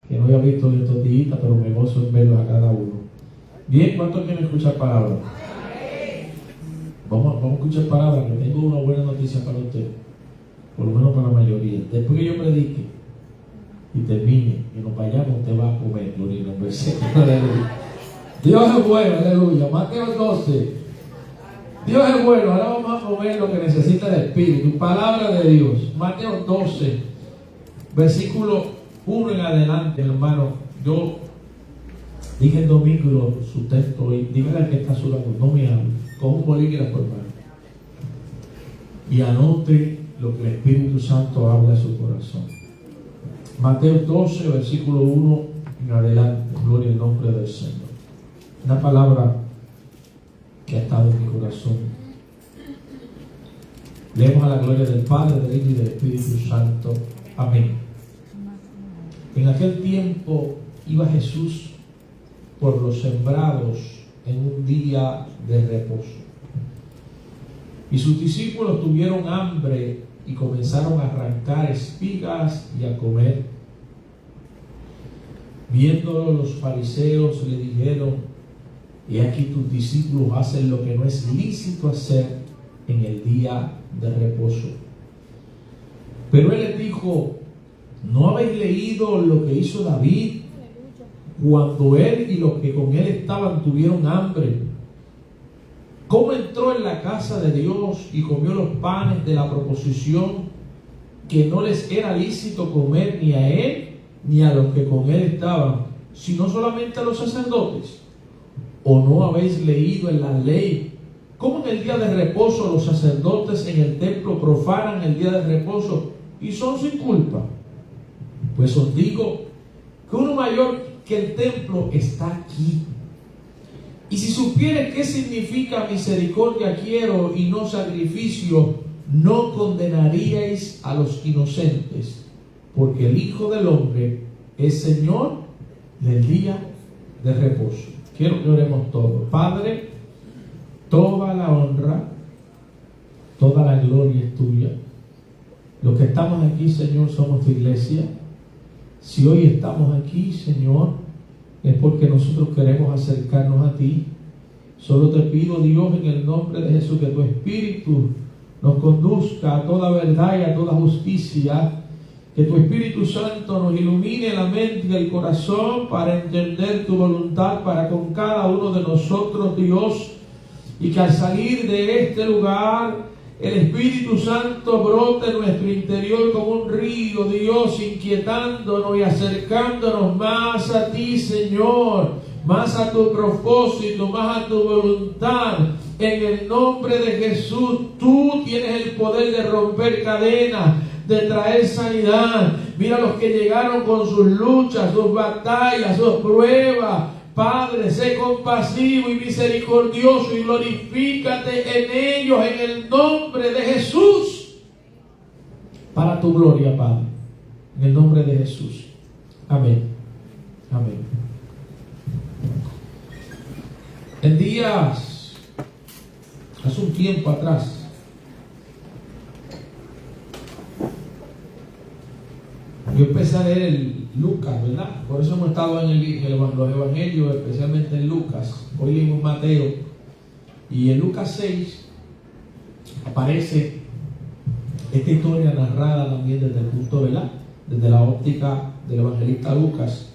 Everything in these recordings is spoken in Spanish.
que no había visto en estos días, pero me gozo en verlos a cada uno. Bien, ¿cuántos quieren escuchar palabras? Vamos a escuchar palabras, que tengo una buena noticia para ustedes, por lo menos para la mayoría. Después que yo predique y termine y nos vayamos, usted va a comer, gloria al Señor. Dios es bueno, aleluya. Mateo 12. Dios es bueno, ahora vamos a comer lo que necesita el Espíritu. Palabra de Dios. Mateo 12, versículo 1 en adelante, hermano. Yo dije el domingo y lo sustento hoy. Dígale al que está a su lado, no me hable. Con un bolígrafo, hermano. Y anote lo que el Espíritu Santo habla a su corazón. Mateo 12, versículo 1 en adelante. Gloria al nombre del Señor. Una palabra que ha estado en mi corazón. Leemos a la gloria del Padre, del Hijo y del Espíritu Santo. Amén. En aquel tiempo iba Jesús por los sembrados en un día de reposo. Y sus discípulos tuvieron hambre y comenzaron a arrancar espigas y a comer. Viéndolo los fariseos le dijeron: he aquí tus discípulos hacen lo que no es lícito hacer en el día de reposo. Pero él les dijo: ¿no habéis leído lo que hizo David cuando él y los que con él estaban tuvieron hambre? ¿Cómo entró en la casa de Dios y comió los panes de la proposición, que no les era lícito comer ni a él ni a los que con él estaban, sino solamente a los sacerdotes? ¿O no habéis leído en la ley cómo en el día de reposo los sacerdotes en el templo profanan el día de reposo y son sin culpa? Pues os digo que uno mayor que el templo está aquí. Y si supieres qué significa misericordia quiero y no sacrificio, no condenaríais a los inocentes, porque el Hijo del Hombre es Señor del día de reposo. Quiero que oremos todos. Padre, toda la honra, toda la gloria es tuya. Los que estamos aquí, Señor, somos tu iglesia. Si hoy estamos aquí, Señor, es porque nosotros queremos acercarnos a ti. Solo te pido, Dios, en el nombre de Jesús, que tu Espíritu nos conduzca a toda verdad y a toda justicia. Que tu Espíritu Santo nos ilumine la mente y el corazón para entender tu voluntad para con cada uno de nosotros, Dios. Y que al salir de este lugar, el Espíritu Santo brote en nuestro interior como un río, Dios, inquietándonos y acercándonos más a ti, Señor, más a tu propósito, más a tu voluntad. En el nombre de Jesús, tú tienes el poder de romper cadenas, de traer sanidad. Mira los que llegaron con sus luchas, sus batallas, sus pruebas. Padre, sé compasivo y misericordioso y glorifícate en ellos en el nombre de Jesús. Para tu gloria, Padre. En el nombre de Jesús. Amén. Amén. En días, hace un tiempo atrás, yo empecé a leer el Lucas, ¿verdad? Por eso hemos estado en los evangelios, especialmente en Lucas. Hoy leímos Mateo. Y en Lucas 6 aparece esta historia narrada también desde el punto, ¿verdad? Desde la óptica del evangelista Lucas.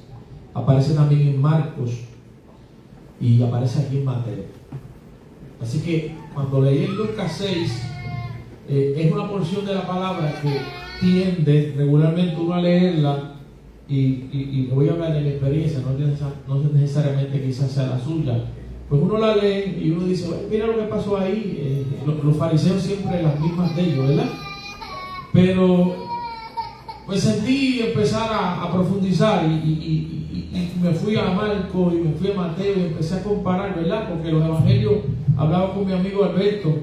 Aparece también en Marcos y aparece aquí en Mateo. Así que cuando leí en Lucas 6, es una porción de la palabra que tiende regularmente uno a leerla y voy a hablar de mi experiencia, no necesariamente quizás sea la suya. Pues uno la lee y uno dice, mira lo que pasó ahí. Los fariseos siempre las mismas de ellos, ¿verdad? Pero pues sentí empezar a profundizar y me fui a Marcos y me fui a Mateo y empecé a comparar, ¿verdad? Porque los evangelios, hablaba con mi amigo Alberto,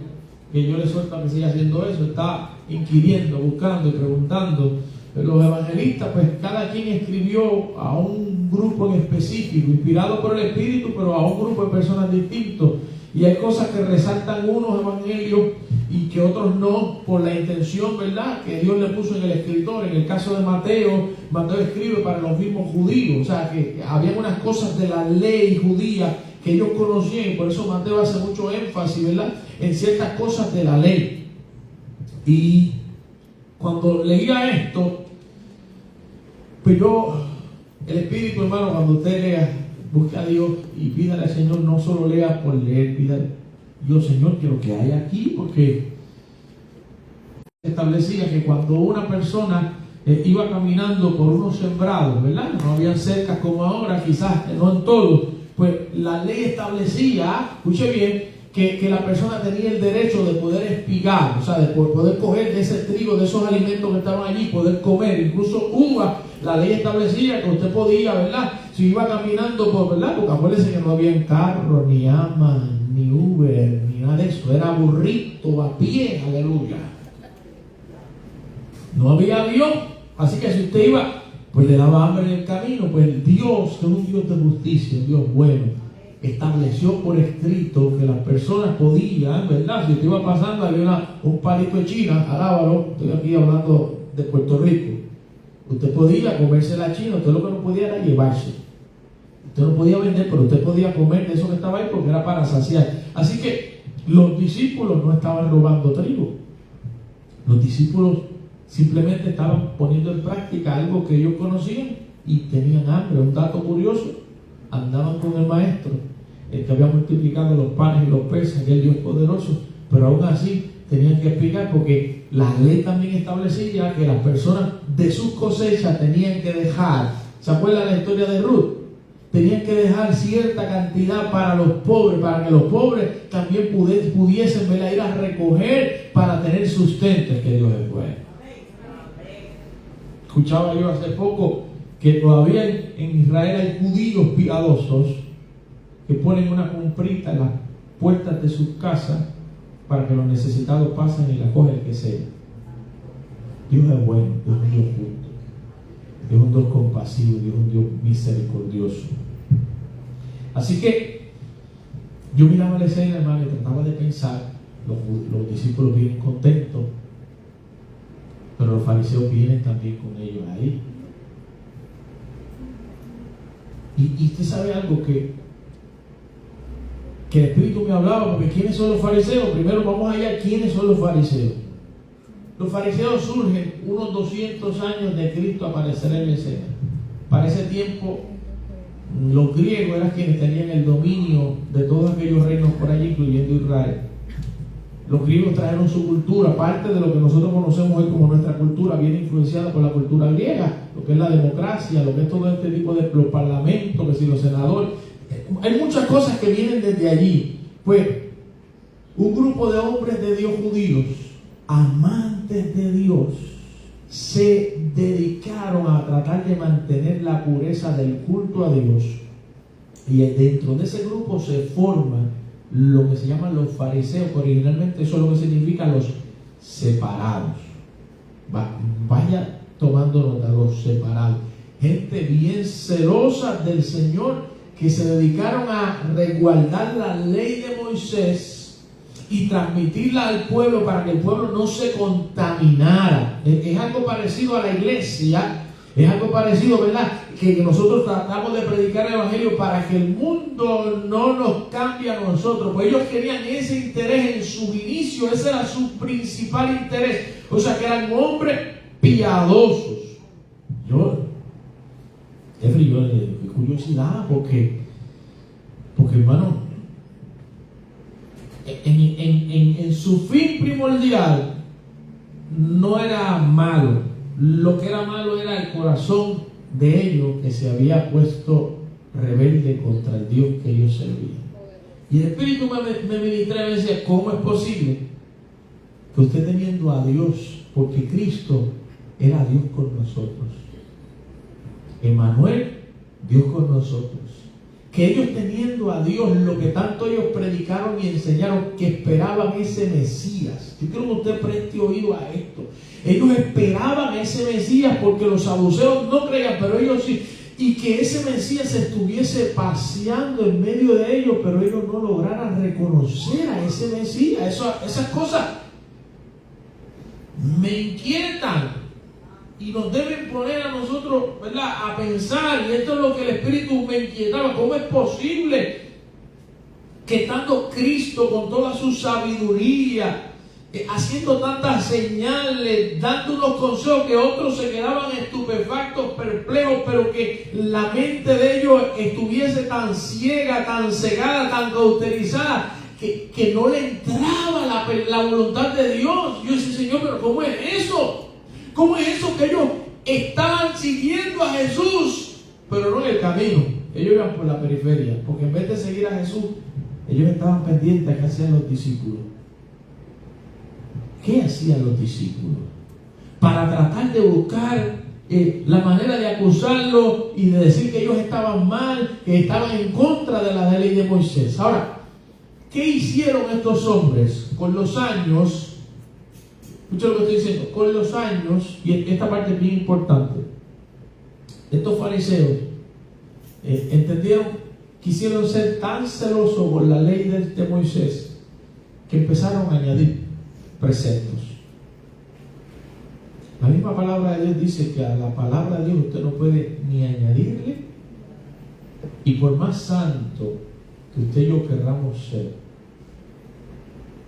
que yo le suelto a que siga haciendo eso, está inquiriendo, buscando y preguntando. Pero los evangelistas, pues cada quien escribió a un grupo en específico, inspirado por el Espíritu, pero a un grupo de personas distintos. Y hay cosas que resaltan unos evangelios y que otros no, por la intención, ¿verdad?, que Dios le puso en el escritor. En el caso de Mateo, Mateo escribe para los mismos judíos, o sea, que había unas cosas de la ley judía que ellos conocían, y por eso Mateo hace mucho énfasis, ¿verdad?, en ciertas cosas de la ley. Y cuando leía esto, pues el Espíritu, hermano, cuando usted lea, busque a Dios y pídale al Señor, no solo lea por leer, pídale, yo, Señor, quiero que haya aquí, porque establecía que cuando una persona iba caminando por unos sembrados, ¿verdad?, no habían cercas como ahora, quizás no en todo, pues la ley establecía, escuche bien, que la persona tenía el derecho de poder espigar, o sea, de poder coger de ese trigo, de esos alimentos que estaban allí, poder comer, incluso uva. La ley establecía que usted podía, ¿verdad?, si iba caminando por, ¿verdad?, porque acuérdense que no había carro, ni ama, ni Uber, ni nada de eso, era burrito a pie, aleluya. No había avión, así que si usted iba, pues le daba hambre en el camino. Pues Dios, que es un Dios de justicia, un Dios bueno, estableció por escrito que las personas podían, ¿verdad?, si usted iba pasando, había un palito de China, alábalo, estoy aquí hablando de Puerto Rico, usted podía comerse la china, usted lo que no podía era llevarse. Usted no podía vender, pero usted podía comer de eso que estaba ahí porque era para saciar. Así que los discípulos no estaban robando trigo. Los discípulos simplemente estaban poniendo en práctica algo que ellos conocían y tenían hambre. Un dato curioso, andaban con el maestro, el que había multiplicado los panes y los peces, aquel Dios poderoso, pero aún así tenían que explicar, porque la ley también establecía que las personas de sus cosechas tenían que dejar, ¿se acuerdan la historia de Ruth? Tenían que dejar cierta cantidad para los pobres, para que los pobres también pudiesen ir a recoger para tener sustento. Es que Dios es bueno. Escuchaba yo hace poco que todavía en Israel hay judíos piadosos que ponen una comprita en las puertas de sus casas para que los necesitados pasen y la cogen el que sea. Dios es bueno, Dios es un Dios justo, Dios es un Dios compasivo, Dios es un Dios misericordioso. Así que yo miraba la escena, hermano, y trataba de pensar, los discípulos vienen contentos, pero los fariseos vienen también con ellos ahí. Y usted sabe algo que el Espíritu me hablaba, porque ¿quiénes son los fariseos? Primero vamos allá, ¿quiénes son los fariseos? Los fariseos surgen unos 200 años de Cristo aparecer en la escena. Para ese tiempo, los griegos eran quienes tenían el dominio de todos aquellos reinos por allí, incluyendo Israel. Los griegos trajeron su cultura, parte de lo que nosotros conocemos hoy como nuestra cultura, viene influenciada por la cultura griega, lo que es la democracia, lo que es todo este tipo de los parlamentos, que si los senadores. Hay muchas cosas que vienen desde allí. Pues, un grupo de hombres de Dios judíos, amantes de Dios, se dedicaron a tratar de mantener la pureza del culto a Dios. Y dentro de ese grupo se forman lo que se llaman los fariseos, que originalmente eso es lo que significa los separados. Vaya tomando nota, los separados. Gente bien celosa del Señor, que se dedicaron a resguardar la ley de Moisés y transmitirla al pueblo para que el pueblo no se contaminara. Es algo parecido a la iglesia, es algo parecido, ¿verdad?, que nosotros tratamos de predicar el evangelio para que el mundo no nos cambie a nosotros. Pues ellos tenían ese interés en su inicio, ese era su principal interés. O sea, que eran hombres piadosos. Yo curiosidad, porque hermano, en su fin primordial no era malo. Lo que era malo era el corazón de ellos, que se había puesto rebelde contra el Dios que ellos servían. Y el Espíritu me ministraba y me decía, ¿cómo es posible que usted teniendo a Dios, porque Cristo era Dios con nosotros, Emmanuel, Dios con nosotros, que ellos teniendo a Dios, lo que tanto ellos predicaron y enseñaron, que esperaban ese Mesías? Yo quiero que usted preste oído a esto. Ellos esperaban ese Mesías, porque los saduceos no creían, pero ellos sí. Y que ese Mesías estuviese paseando en medio de ellos, pero ellos no lograran reconocer a ese Mesías. Esas cosas me inquietan y nos deben poner a nosotros, ¿verdad?, a pensar. Y esto es lo que el Espíritu me inquietaba. ¿Cómo es posible que estando Cristo con toda su sabiduría, haciendo tantas señales, dando unos consejos, que otros se quedaban estupefactos, perplejos, pero que la mente de ellos estuviese tan ciega, tan cegada, tan cauterizada, que no le entraba la voluntad de Dios? Yo decía, Señor, pero ¿cómo es eso? ¿Cómo es eso que ellos estaban siguiendo a Jesús, pero no en el camino? Ellos iban por la periferia, porque en vez de seguir a Jesús, ellos estaban pendientes a qué hacían los discípulos. ¿Qué hacían los discípulos? Para tratar de buscar la manera de acusarlo y de decir que ellos estaban mal, que estaban en contra de la ley de Moisés. Ahora, ¿qué hicieron estos hombres? Con los años, escucha lo que estoy diciendo, con los años, y esta parte es bien importante, estos fariseos entendieron, quisieron ser tan celosos por la ley de Moisés, que empezaron a añadir preceptos. La misma palabra de Dios dice que a la palabra de Dios usted no puede ni añadirle, y por más santo que usted y yo querramos ser,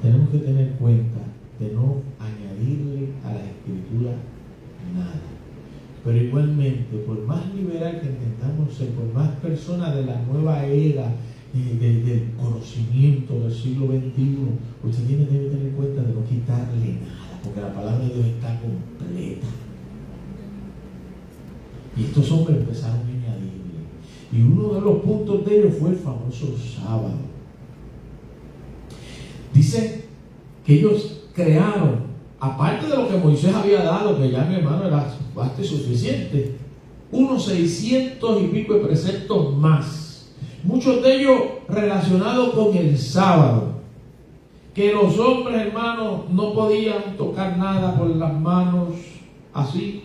tenemos que tener cuenta de no añadirle a la Escritura nada. Pero igualmente, por más liberal que intentamos ser, por más personas de la nueva era del conocimiento del siglo XXI, usted debe tener cuenta de no quitarle nada, porque la palabra de Dios está completa. Y estos hombres empezaron a añadirle, y uno de los puntos de ellos fue el famoso sábado. Dice que ellos crearon, aparte de lo que Moisés había dado, que ya, mi hermano, era bastante suficiente, unos 600 y pico de preceptos más, muchos de ellos relacionados con el sábado, que los hombres, hermanos, no podían tocar nada con las manos así,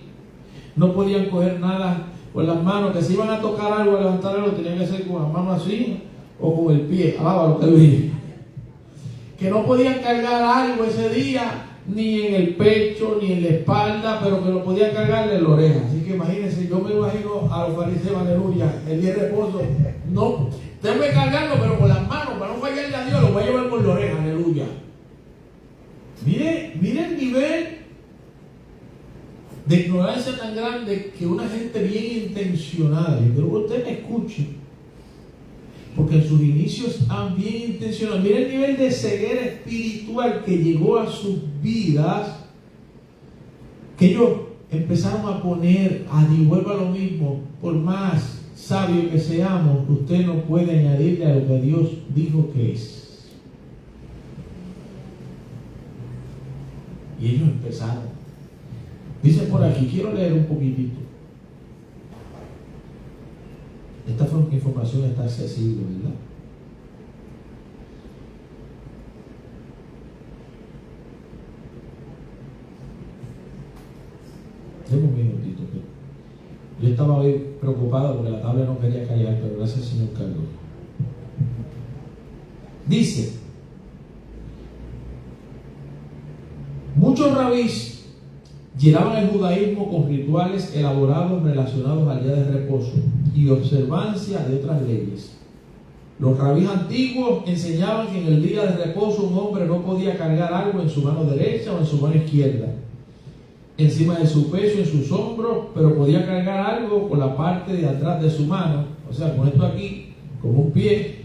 no podían coger nada con las manos, que si iban a tocar algo, a levantar algo, tenían que hacer con las manos así o con el pie. Alaba lo que dije. Que no podían cargar algo ese día, ni en el pecho, ni en la espalda, pero que lo podían cargar en la oreja. Así que imagínense, yo me imagino a los fariseos, aleluya, el día de reposo, no, tengo que cargarlo, pero con las manos, para no fallarle a Dios, lo voy a llevar por la oreja, aleluya. Mire el nivel de ignorancia tan grande que una gente bien intencionada, yo creo que usted me escuche, porque en sus inicios eran bien intencionados. Mira el nivel de ceguera espiritual que llegó a sus vidas, que ellos empezaron a poner, vuelvo a lo mismo, por más sabio que seamos, usted no puede añadirle a lo que Dios dijo que es. Y ellos empezaron. Dice por aquí, quiero leer un poquitito. Esta información está accesible, ¿verdad? Deme un minutito. Yo estaba hoy preocupado porque la tabla no quería callar, pero gracias al Señor Carlos. Dice, muchos rabís llenaban el judaísmo con rituales elaborados relacionados al día de reposo y observancia de otras leyes. Los rabís antiguos enseñaban que en el día de reposo un hombre no podía cargar algo en su mano derecha o en su mano izquierda, encima de su pecho, en sus hombros, pero podía cargar algo con la parte de atrás de su mano, o sea, con esto aquí, con un pie.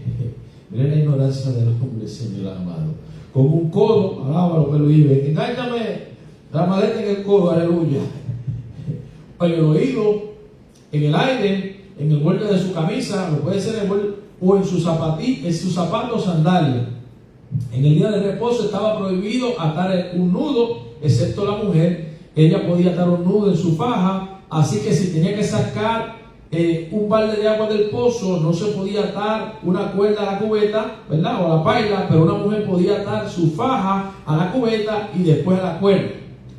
Miren la ignorancia de los hombres, Señor amado. Con un codo, alaba lo que lo vive. Engáñame la maleta en el codo, aleluya. En el oído, en el aire, en el borde de su camisa, o puede ser o en sus zapatos sandalias. En el día de reposo estaba prohibido atar un nudo, excepto la mujer. Ella podía atar un nudo en su faja, así que si tenía que sacar un balde de agua del pozo, no se podía atar una cuerda a la cubeta, ¿verdad? O a la paila, pero una mujer podía atar su faja a la cubeta y después a la cuerda.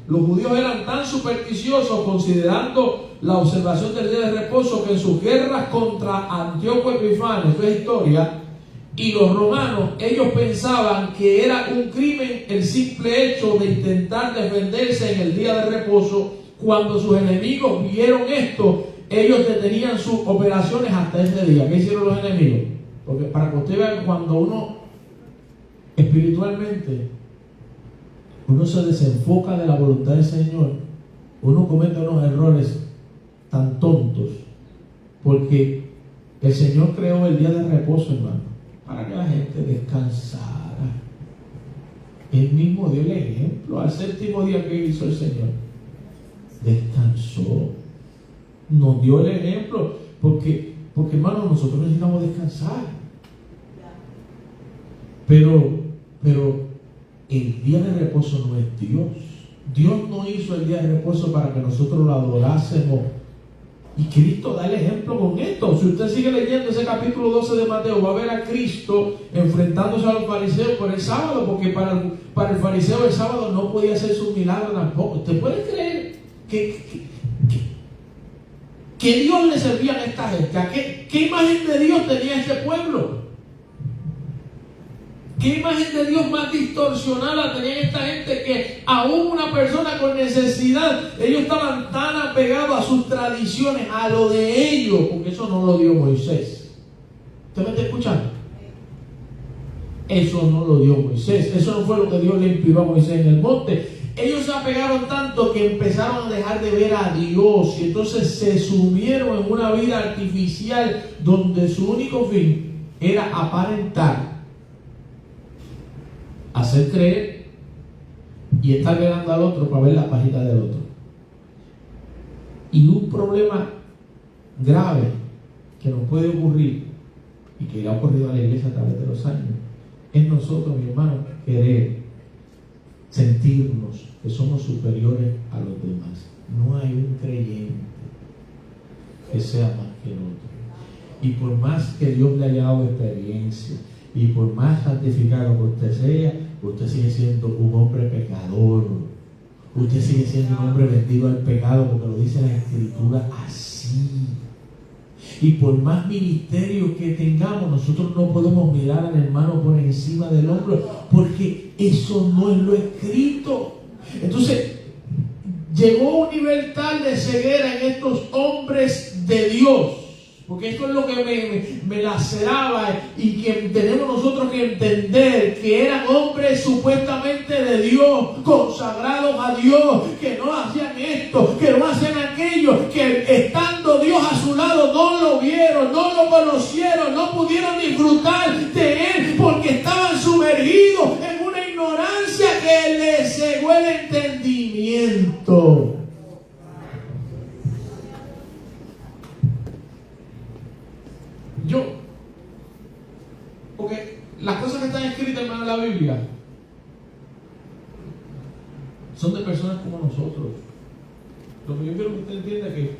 Los judíos eran tan supersticiosos, considerando la observación del día de reposo, que en sus guerras contra Antíoco Epifanes, esto es historia, Y los romanos, ellos pensaban que era un crimen el simple hecho de intentar defenderse en el día de reposo. Cuando sus enemigos vieron esto, ellos detenían sus operaciones hasta ese día. ¿Qué hicieron los enemigos? Porque para que usted vea, cuando uno espiritualmente uno se desenfoca de la voluntad del Señor, uno comete unos errores tan tontos, porque el Señor creó el día de reposo, hermano, para que la gente descansara. Él mismo dio el ejemplo. Al séptimo día, que hizo el Señor, descansó, nos dio el ejemplo, porque hermano, nosotros necesitamos descansar. Pero el día de reposo no es Dios. Dios no hizo el día de reposo para que nosotros lo adorásemos. Y Cristo da el ejemplo con esto. Si usted sigue leyendo ese capítulo 12 de Mateo, va a ver a Cristo enfrentándose a los fariseos por el sábado, porque para el fariseo el sábado no podía hacer su milagro tampoco. ¿Usted puede creer que Dios le servía a esta gente? ¿Qué imagen de Dios tenía este pueblo? ¿Qué imagen de Dios más distorsionada tenía esta gente, que aún una persona con necesidad, ellos estaban tan apegados a sus tradiciones, a lo de ellos? Porque eso no lo dio Moisés. ¿Usted me está escuchando? Eso no lo dio Moisés. Eso no fue lo que Dios le inspiró a Moisés en el monte. Ellos se apegaron tanto que empezaron a dejar de ver a Dios, y entonces se sumieron en una vida artificial donde su único fin era aparentar, hacer creer y estar mirando al otro para ver la pajita del otro. Y un problema grave que nos puede ocurrir, y que le ha ocurrido a la iglesia a través de los años, es nosotros, mi hermano, querer sentirnos que somos superiores a los demás. No hay un creyente que sea más que el otro. Y por más que Dios le haya dado experiencia, y por más santificado que usted sea, usted sigue siendo un hombre pecador. Usted sigue siendo un hombre vendido al pecado, porque lo dice la Escritura así. Y por más ministerio que tengamos, nosotros no podemos mirar al hermano por encima del hombro, porque eso no es lo escrito. Entonces, llegó un nivel tal de ceguera en estos hombres de Dios, porque esto es lo que me laceraba, y que tenemos nosotros que entender, que eran hombres supuestamente de Dios, consagrados a Dios, que no hacían esto, que no hacían aquello, que estando Dios a su lado no lo vieron, no lo conocieron, no pudieron disfrutar de Él, porque estaban sumergidos en una ignorancia que les cegó el entendimiento. Porque las cosas que están escritas, hermano, en la Biblia son de personas como nosotros. Lo que yo quiero que usted entienda es que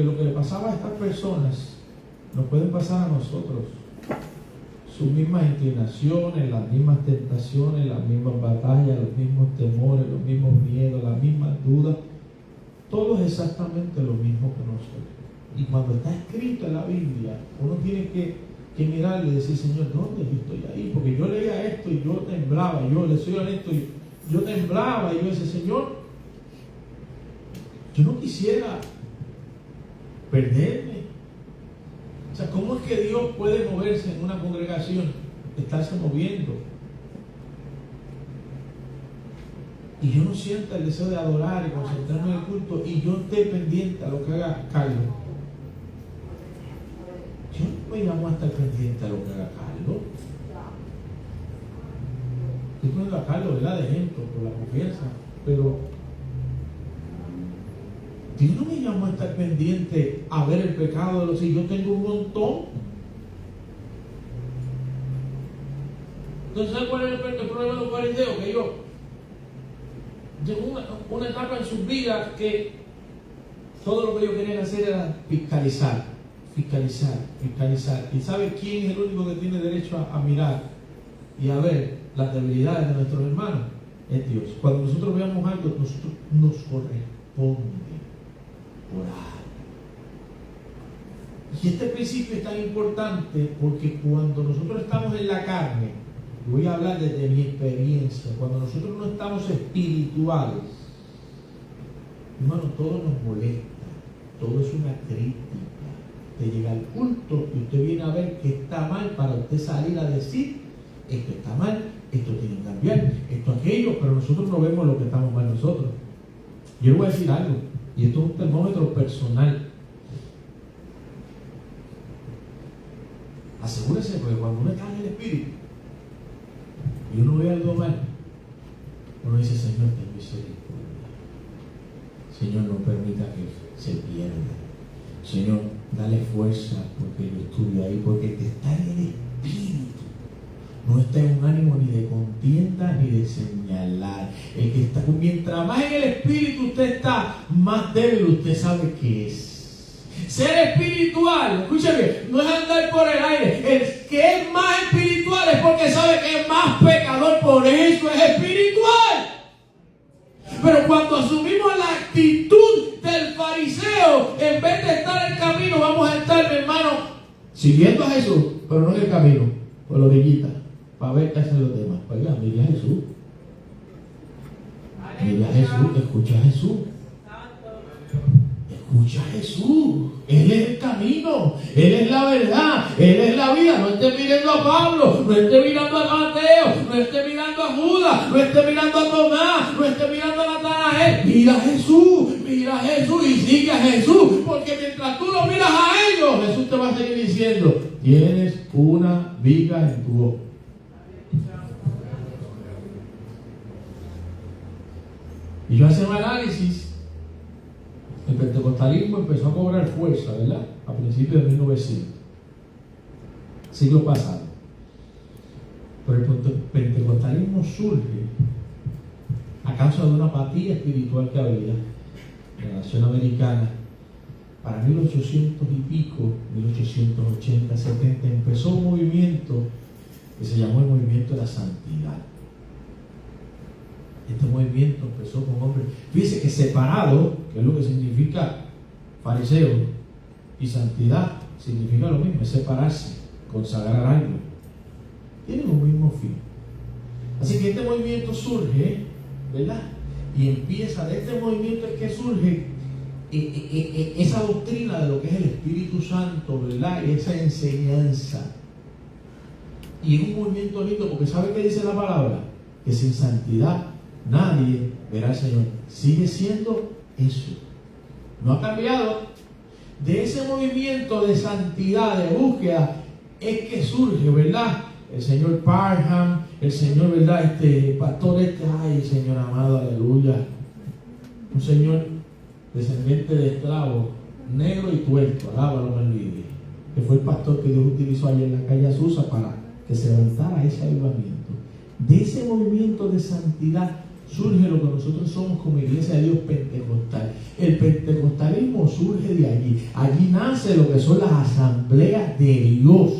lo que le pasaba a estas personas nos puede pasar a nosotros. Sus mismas inclinaciones, las mismas tentaciones, las mismas batallas, los mismos temores, los mismos miedos, las mismas dudas, todo es exactamente lo mismo que nosotros. Y cuando está escrito en la Biblia, uno tiene que mirarle y decir: Señor, ¿dónde yo estoy ahí? Porque yo leía esto y yo temblaba, yo le soy honesto, y yo temblaba, y yo decía: Señor, yo no quisiera perderme. O sea, ¿cómo es que Dios puede moverse en una congregación, estarse moviendo, y yo no sienta el deseo de adorar y concentrarme en el culto, y yo esté pendiente a lo que haga Carlos? Yo no me llamo a estar pendiente a lo que haga Carlos. Estoy poniendo a Carlos, ¿verdad?, de ejemplo, por la confianza, pero Dios no me llamó a estar pendiente a ver el pecado de los hijos. Yo tengo un montón. Entonces, ¿sabe cuál es el problema de los fariseos? Que ellos llegó una etapa en sus vidas que todo lo que ellos querían hacer era fiscalizar. ¿Y sabe quién es el único que tiene derecho a mirar y a ver las debilidades de nuestros hermanos? Es Dios. Cuando nosotros veamos algo, nosotros nos corresponde orar. Y este principio es tan importante porque cuando nosotros estamos en la carne, voy a hablar desde mi experiencia, cuando nosotros no estamos espirituales, hermano, todo nos molesta, todo es una crítica. Te llega al culto y usted viene a ver que está mal para usted salir a decir, esto está mal, esto tiene que cambiar, esto aquello, pero nosotros no vemos lo que estamos mal nosotros. Yo le voy a decir algo, y esto es un termómetro personal. Asegúrese, porque cuando uno está en el espíritu y uno ve algo mal, uno dice, Señor, ten misericordia. Señor, no permita que se pierda. Señor, dale fuerza porque yo estuve ahí, porque el que está en el espíritu no está en un ánimo ni de contienda ni de señalar. El que está, mientras más en el espíritu usted está, más débil usted sabe que es. Ser espiritual, escúcheme, no es andar por el aire. El que es más espiritual es porque sabe que es más pecador, por eso es espiritual. Pero cuando asumimos la actitud del fariseo, en vez de estar en el camino, vamos a estar, mi hermano, siguiendo a Jesús, pero no en el camino, por la orillita, para ver qué hacen los demás. Oiga, mire a Jesús. Mire a Jesús, escucha a Jesús. Escucha a Jesús. Él es el camino, Él es la verdad, Él es la vida. No esté mirando a Pablo, no esté mirando a Mateo, no esté mirando a Judas, no esté mirando a Tomás, no esté mirando a Natanael. Mira a Jesús y sigue a Jesús, porque mientras tú lo miras a ellos, Jesús te va a seguir diciendo, tienes una viga en tu ojo. Y yo hacía un análisis. El pentecostalismo empezó a cobrar fuerza, ¿verdad? A principios de 1900, siglo pasado. Pero el pentecostalismo surge a causa de una apatía espiritual que había en la nación americana. Para 1800 y pico, 1880, 70, empezó un movimiento que se llamó el movimiento de la santidad. Este movimiento empezó con hombres, fíjese que separado, que es lo que significa fariseo, y santidad significa lo mismo, es separarse, consagrar algo. Tienen un mismo fin. Así que este movimiento surge, ¿verdad? Y empieza, de este movimiento es que surge esa doctrina de lo que es el Espíritu Santo, ¿verdad? Y esa enseñanza. Y es un movimiento lindo porque ¿sabe qué dice la palabra? Que sin santidad nadie verá al Señor. Sigue siendo eso. No ha cambiado. De ese movimiento de santidad, de búsqueda, es que surge, ¿verdad? El señor Parham, el señor, ¿verdad? Pastor ay, Señor amado, aleluya. Un señor descendiente de esclavos, negro y tuerto, alábalo, me olvide. Que fue el pastor que Dios utilizó allá en la calle Azusa para que se levantara ese avivamiento. De ese movimiento de santidad surge lo que nosotros somos como Iglesia de Dios Pentecostal. El pentecostalismo surge de allí. Allí nace lo que son las asambleas de Dios.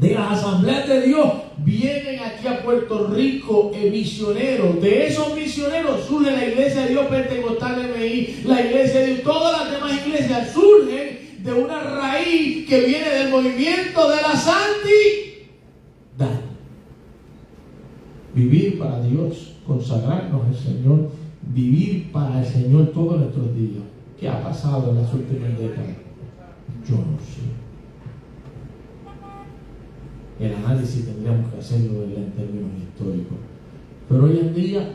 De las asambleas de Dios vienen aquí a Puerto Rico misioneros. De esos misioneros surge la Iglesia de Dios Pentecostal MI, la Iglesia de Dios, todas las demás iglesias surgen de una raíz que viene del movimiento de la santidad. Vivir para Dios, consagrarnos al Señor, vivir para el Señor todos nuestros días. ¿Qué ha pasado en las últimas décadas? Yo no sé. El análisis tendríamos que hacerlo en términos históricos. Pero hoy en día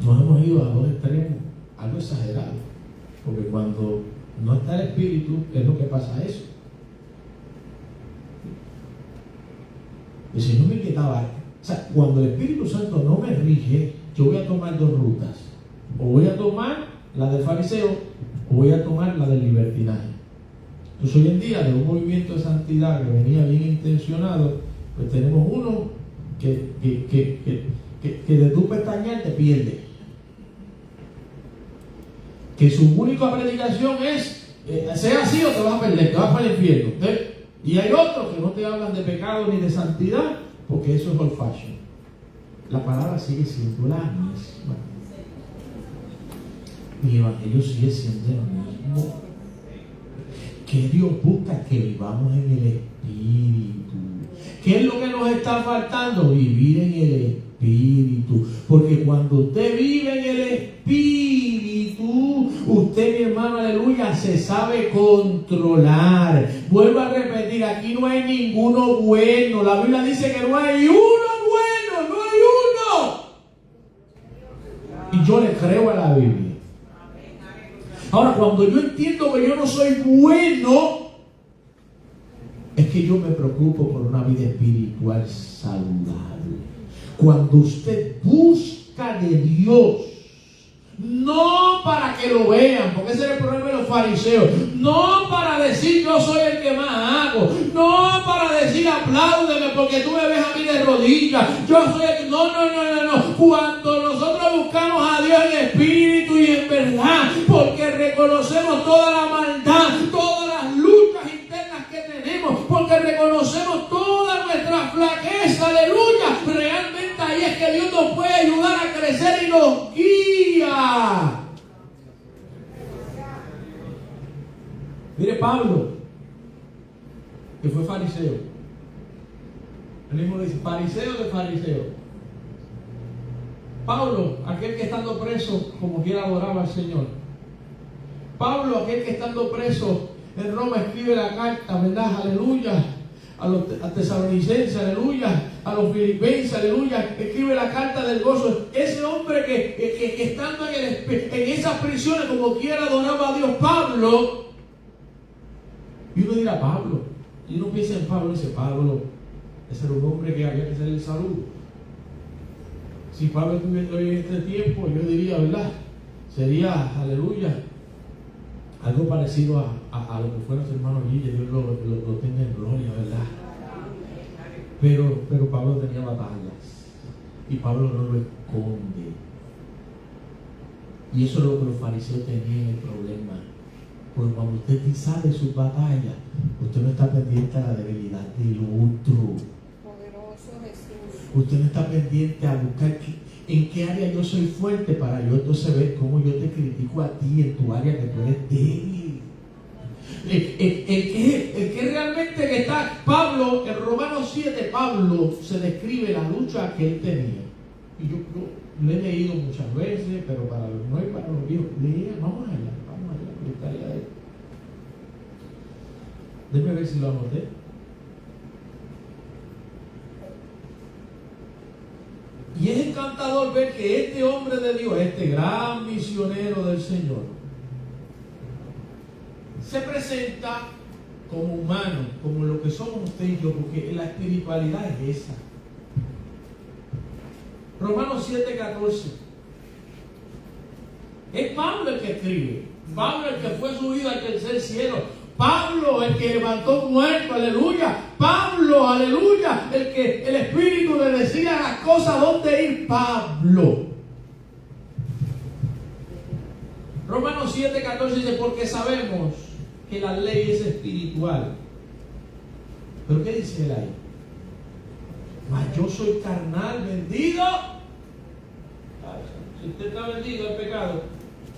nos hemos ido a dos extremos, algo exagerado. Porque cuando no está el Espíritu, ¿qué es lo que pasa eso? Y si no me quedaba, o sea, cuando el Espíritu Santo no me rige, yo voy a tomar dos rutas. O voy a tomar la del fariseo, o voy a tomar la del libertinaje. Entonces hoy en día, de un movimiento de santidad que venía bien intencionado, pues tenemos uno que de tu pestañear te pierde. Que su única predicación es, sea así o te vas a perder, te vas para el infierno. Y hay otros que no te hablan de pecado ni de santidad, porque eso es old fashion. La palabra sigue siendo la misma. Mi evangelio sigue siendo el mismo. que Dios busca que vivamos en el Espíritu. ¿Qué es lo que nos está faltando? Vivir en el Espíritu. Porque cuando usted vive en el Espíritu, usted, mi hermano, aleluya, se sabe controlar. Vuelvo a repetir, aquí no hay ninguno bueno. La Biblia dice que no hay uno bueno, no hay uno. Y yo le creo a la Biblia. Ahora, cuando yo entiendo que yo no soy bueno, es que yo me preocupo por una vida espiritual saludable. Cuando usted busca de Dios, no para que lo vean, porque ese es el problema de los fariseos, no para decir yo soy el que más hago, no para decir apláudeme porque tú me ves a mí de rodillas, yo soy el que... No. Cuando nosotros buscamos a Dios en espíritu y en verdad, porque reconocemos toda la maldad, todas las luchas internas que tenemos, porque reconocemos toda nuestra flaqueza, aleluya, realmente ahí es que Dios nos puede ayudar a crecer y nos guía. Mire Pablo, que fue fariseo. El mismo dice, fariseo de fariseo. Pablo, aquel que estando preso, como quiera adoraba al Señor. Pablo, aquel que estando preso en Roma, escribe la carta, ¿verdad? Aleluya. A los tesalonicenses, aleluya. A los filipenses, aleluya. Escribe la carta del gozo. Ese hombre que estando en esas prisiones, como quiera adoraba a Dios, Pablo. Y uno dirá, Pablo. Y uno piensa en Pablo y dice, Pablo, ese era un hombre que había que hacerle salud. Si Pablo estuviera hoy en este tiempo, yo diría, ¿verdad? Sería, aleluya, algo parecido a lo que fue nuestro hermano Guille. Dios lo tenga en gloria, ¿verdad? Pero Pablo tenía batallas. Y Pablo no lo esconde. Y eso es lo que los fariseos tenían el problema. Porque cuando usted sabe sus batallas, usted no está pendiente a la debilidad del otro. Usted no está pendiente a buscar en qué área yo soy fuerte para yo entonces ver cómo yo te critico a ti en tu área que tú eres débil. El que realmente está Pablo, en Romanos 7, Pablo se describe la lucha que él tenía. Y yo lo he leído muchas veces, pero para los nuevos y para los viejos, vamos allá, me gustaría de él. Déjeme ver si lo anoté. Y es encantador ver que este hombre de Dios, este gran misionero del Señor, se presenta como humano, como lo que somos usted y yo, porque la espiritualidad es esa. Romanos 7:14. Es Pablo el que escribe, Pablo el que fue subido al tercer cielo, Pablo el que levantó muerto, aleluya. Pablo, aleluya, el que el Espíritu le decía las cosas dónde ir. Pablo. Romanos 7:14 dice, porque sabemos que la ley es espiritual. ¿Pero qué dice él ahí? Mas yo soy carnal, vendido. Si usted está vendido al pecado,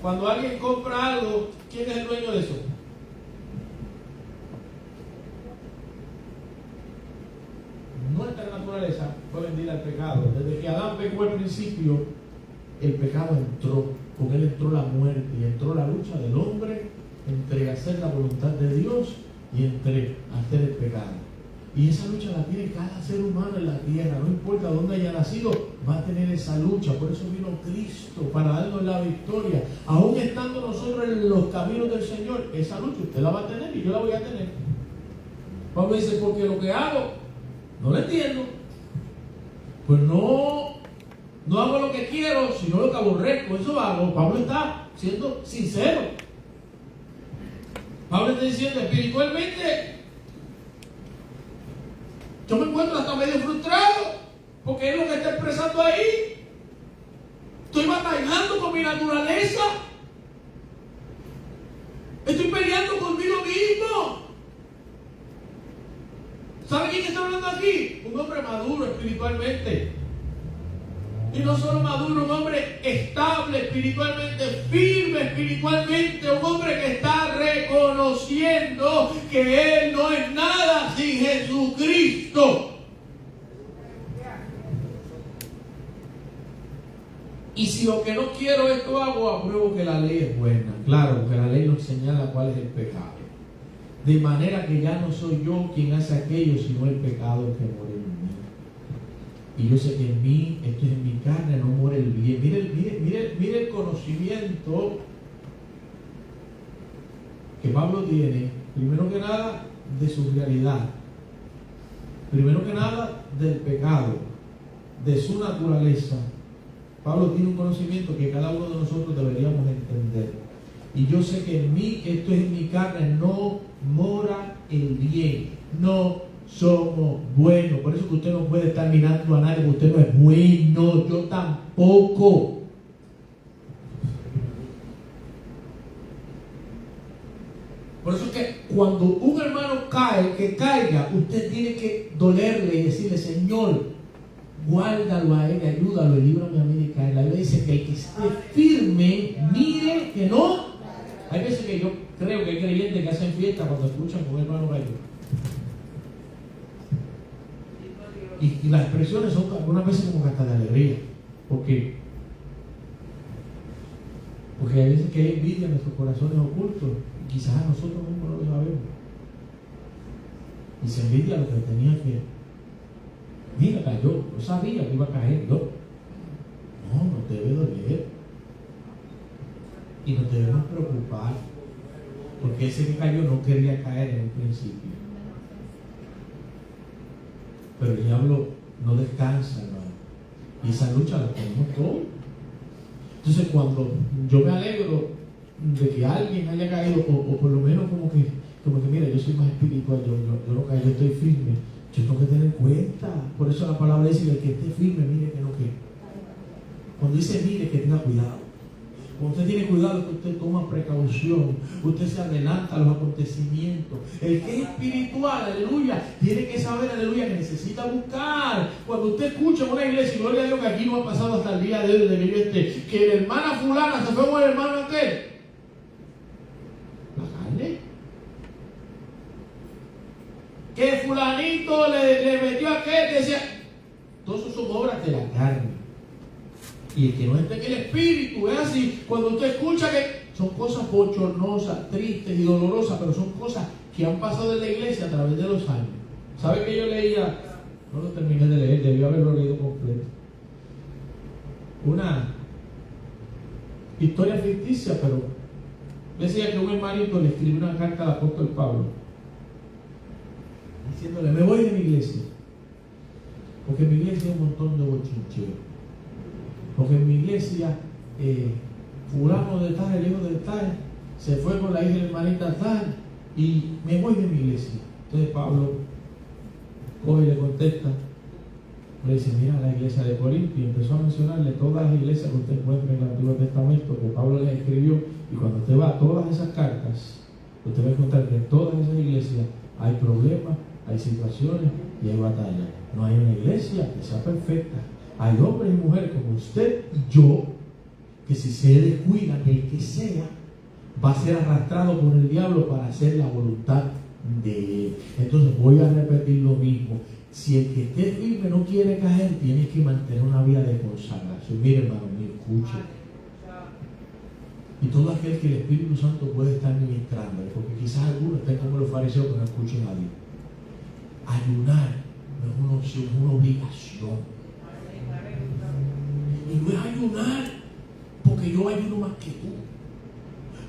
cuando alguien compra algo, ¿quién es el dueño de eso? Nuestra naturaleza fue vendida al pecado. Desde que Adán pecó al principio, el pecado entró. Con él entró la muerte y entró la lucha del hombre entre hacer la voluntad de Dios y entre hacer el pecado. Y esa lucha la tiene cada ser humano en la tierra. No importa dónde haya nacido, va a tener esa lucha. Por eso vino Cristo, para darnos la victoria. Aún estando nosotros en los caminos del Señor, esa lucha usted la va a tener y yo la voy a tener. Pablo dice, porque lo que hago no lo entiendo, pues no hago lo que quiero, sino lo que aborrezco, eso hago. Pablo está siendo sincero. Pablo está diciendo, espiritualmente yo me encuentro hasta medio frustrado, porque es lo que está expresando ahí. Estoy batallando con mi naturaleza, estoy peleando conmigo mismo. ¿Sabe quién está hablando aquí? Un hombre maduro espiritualmente. Y no solo maduro, un hombre estable espiritualmente, firme espiritualmente, un hombre que está reconociendo que él no es nada sin Jesucristo. Y si lo que no quiero esto hago, apruebo que la ley es buena. Claro, porque la ley nos señala cuál es el pecado. De manera que ya no soy yo quien hace aquello, sino el pecado que mora en mí. Y yo sé que en mí, esto es en mi carne, no mora el bien. Mire el conocimiento que Pablo tiene, primero que nada, de su realidad. Primero que nada, del pecado, de su naturaleza. Pablo tiene un conocimiento que cada uno de nosotros deberíamos entender. Y yo sé que en mí, esto es en mi carne, no mora el bien. No somos buenos. Por eso que usted no puede estar mirando a nadie, porque usted no es bueno. Yo tampoco. Por eso es que cuando un hermano cae, que caiga, usted tiene que dolerle y decirle: Señor, guárdalo a él, ayúdalo, líbrame a mí de caer. La Biblia dice que el que esté firme, mire que no. Hay veces que yo creo que hay creyentes que hacen fiesta cuando escuchan con un hermano caído. Y las expresiones son algunas veces como que hasta de alegría. Porque hay veces que hay envidia en nuestros corazones ocultos. Y quizás a nosotros mismos no lo sabemos. Y se envidia lo que tenía que. Mira, cayó. Yo sabía que iba a caer. No debe doler. Y nos debemos preocupar. Porque ese que cayó no quería caer en un principio. Pero el diablo no descansa, hermano. Y esa lucha la tenemos todos. Entonces, cuando yo me alegro de que alguien haya caído, o por lo menos como que mira, yo soy más espiritual, yo no caigo, yo estoy firme. Yo tengo que tener cuenta. Por eso la palabra dice que el que esté firme, mire que no quede. Cuando dice mire, que tenga cuidado. Cuando usted tiene cuidado, que usted toma precaución, usted se adelanta a los acontecimientos. El que es espiritual, aleluya, tiene que saber, aleluya, que necesita buscar. Cuando usted escucha en una iglesia, y gloria a Dios que aquí no ha pasado hasta el día de hoy, que la hermana fulana se fue con el hermano aquel. La carne. Que fulanito le metió a aquel, decía, todos esos son obras de la carne. Y el que no esté en el espíritu es así. Cuando usted escucha que son cosas bochornosas, tristes y dolorosas, pero son cosas que han pasado en la iglesia a través de los años. ¿Sabe que yo leía? No lo terminé de leer, debí haberlo leído completo. Una historia ficticia, pero decía que un hermanito le escribió una carta al apóstol Pablo diciéndole: me voy de mi iglesia, porque en mi iglesia hay un montón de bochincheros. Porque en mi iglesia, fulano de tal, el hijo de tal, se fue con la hija de la hermanita tal, y me voy de mi iglesia. Entonces Pablo coge y le contesta, le dice: mira, la iglesia de Corinto, y empezó a mencionarle todas las iglesias que usted encuentra en el Antiguo Testamento, que Pablo les escribió, y cuando usted va a todas esas cartas, usted va a encontrar que en todas esas iglesias hay problemas, hay situaciones y hay batallas. No hay una iglesia que sea perfecta. Hay hombres y mujeres como usted y yo, que si se descuidan, el que sea, va a ser arrastrado por el diablo para hacer la voluntad de él. Entonces voy a repetir lo mismo. Si el que esté firme no quiere caer, tiene que mantener una vida de consagración. Mire, hermano, me escuche. Y todo aquel que el Espíritu Santo puede estar ministrando, porque quizás algunos estén como los fariseos que no escuchen a Dios. Ayunar no es una opción, es una obligación. Y no es ayunar porque yo ayuno más que tú.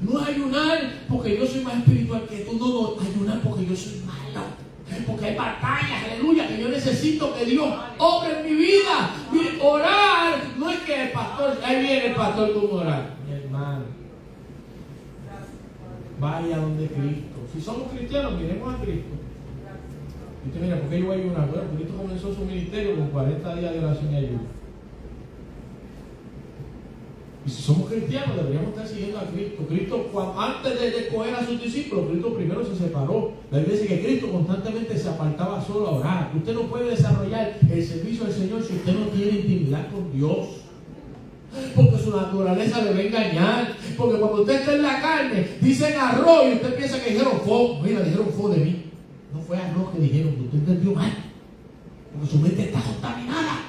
No es ayunar porque yo soy más espiritual que tú. No, ayunar porque yo soy malo. Porque hay batallas, aleluya, que yo necesito que Dios obre en mi vida. Mire, orar no es que el pastor, ahí viene el pastor con orar. Mi hermano, vaya donde Cristo. Si somos cristianos, miremos a Cristo. Y usted mira, ¿por qué yo voy a ayunar? Bueno, Cristo comenzó su ministerio con 40 días de oración y ayuno. Y si somos cristianos, deberíamos estar siguiendo a Cristo. Cristo, antes de escoger a sus discípulos, Cristo primero se separó. La Biblia dice que Cristo constantemente se apartaba solo a orar. Usted no puede desarrollar el servicio del Señor si usted no tiene intimidad intimidad con Dios. Porque su naturaleza le va a engañar. Porque cuando usted está en la carne, dicen arroz y usted piensa que dijeron fo. Mira, dijeron fo de mí. No fue arroz que dijeron, que usted entendió mal. Porque su mente está contaminada.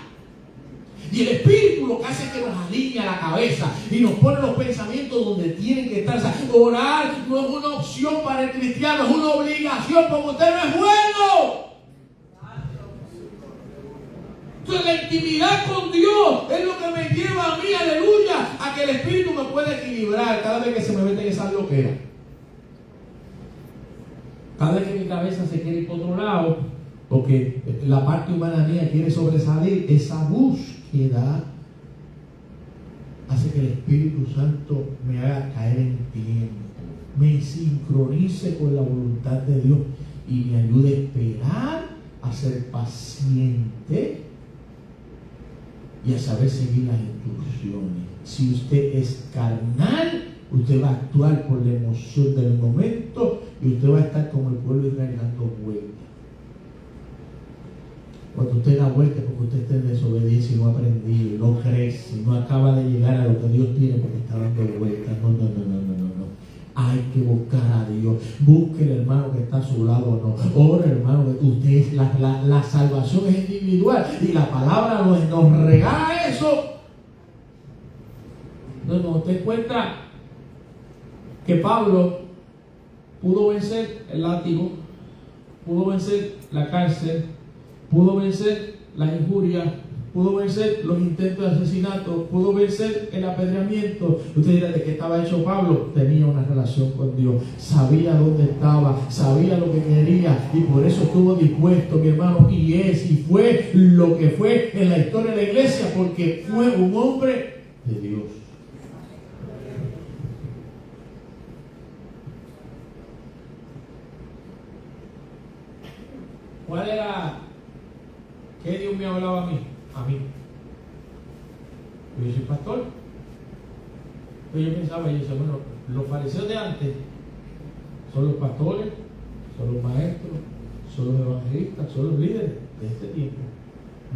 Y el Espíritu lo que hace es que nos alinea la cabeza y nos pone los pensamientos donde tienen que estar. O sea, orar no es una opción para el cristiano, es una obligación porque usted no es bueno. Entonces la intimidad con Dios es lo que me lleva a mí, aleluya, a que el Espíritu me pueda equilibrar cada vez que se me mete en esa loquera. Cada vez que mi cabeza se quiere ir por otro lado, porque la parte humana mía quiere sobresalir, esa búsqueda hace que el Espíritu Santo me haga caer en tiempo, me sincronice con la voluntad de Dios y me ayude a esperar, a ser paciente y a saber seguir las instrucciones. Si usted es carnal, usted va a actuar por la emoción del momento y usted va a estar como el pueblo de Israel dando vueltas. Cuando usted da vueltas porque usted está en desobediencia y no ha aprendido, no crece, no acaba de llegar a lo que Dios tiene porque está dando vueltas. No. Hay que buscar a Dios. Busque el hermano que está a su lado o no. Ora, hermano, que usted la salvación es individual y la palabra nos regala eso. No, usted encuentra que Pablo pudo vencer el látigo, pudo vencer la cárcel, pudo vencer las injurias, pudo vencer los intentos de asesinato, pudo vencer el apedreamiento. Usted dirá, ¿de qué estaba hecho Pablo? Tenía una relación con Dios, sabía dónde estaba, sabía lo que quería y por eso estuvo dispuesto, mi hermano, y fue lo que fue en la historia de la iglesia, porque fue un hombre de Dios. ¿Cuál era? ¿Qué Dios me hablaba a mí? A mí. Yo soy pastor. Entonces yo pensaba, yo decía, bueno, los fariseos de antes son los pastores, son los maestros, son los evangelistas, son los líderes de este tiempo.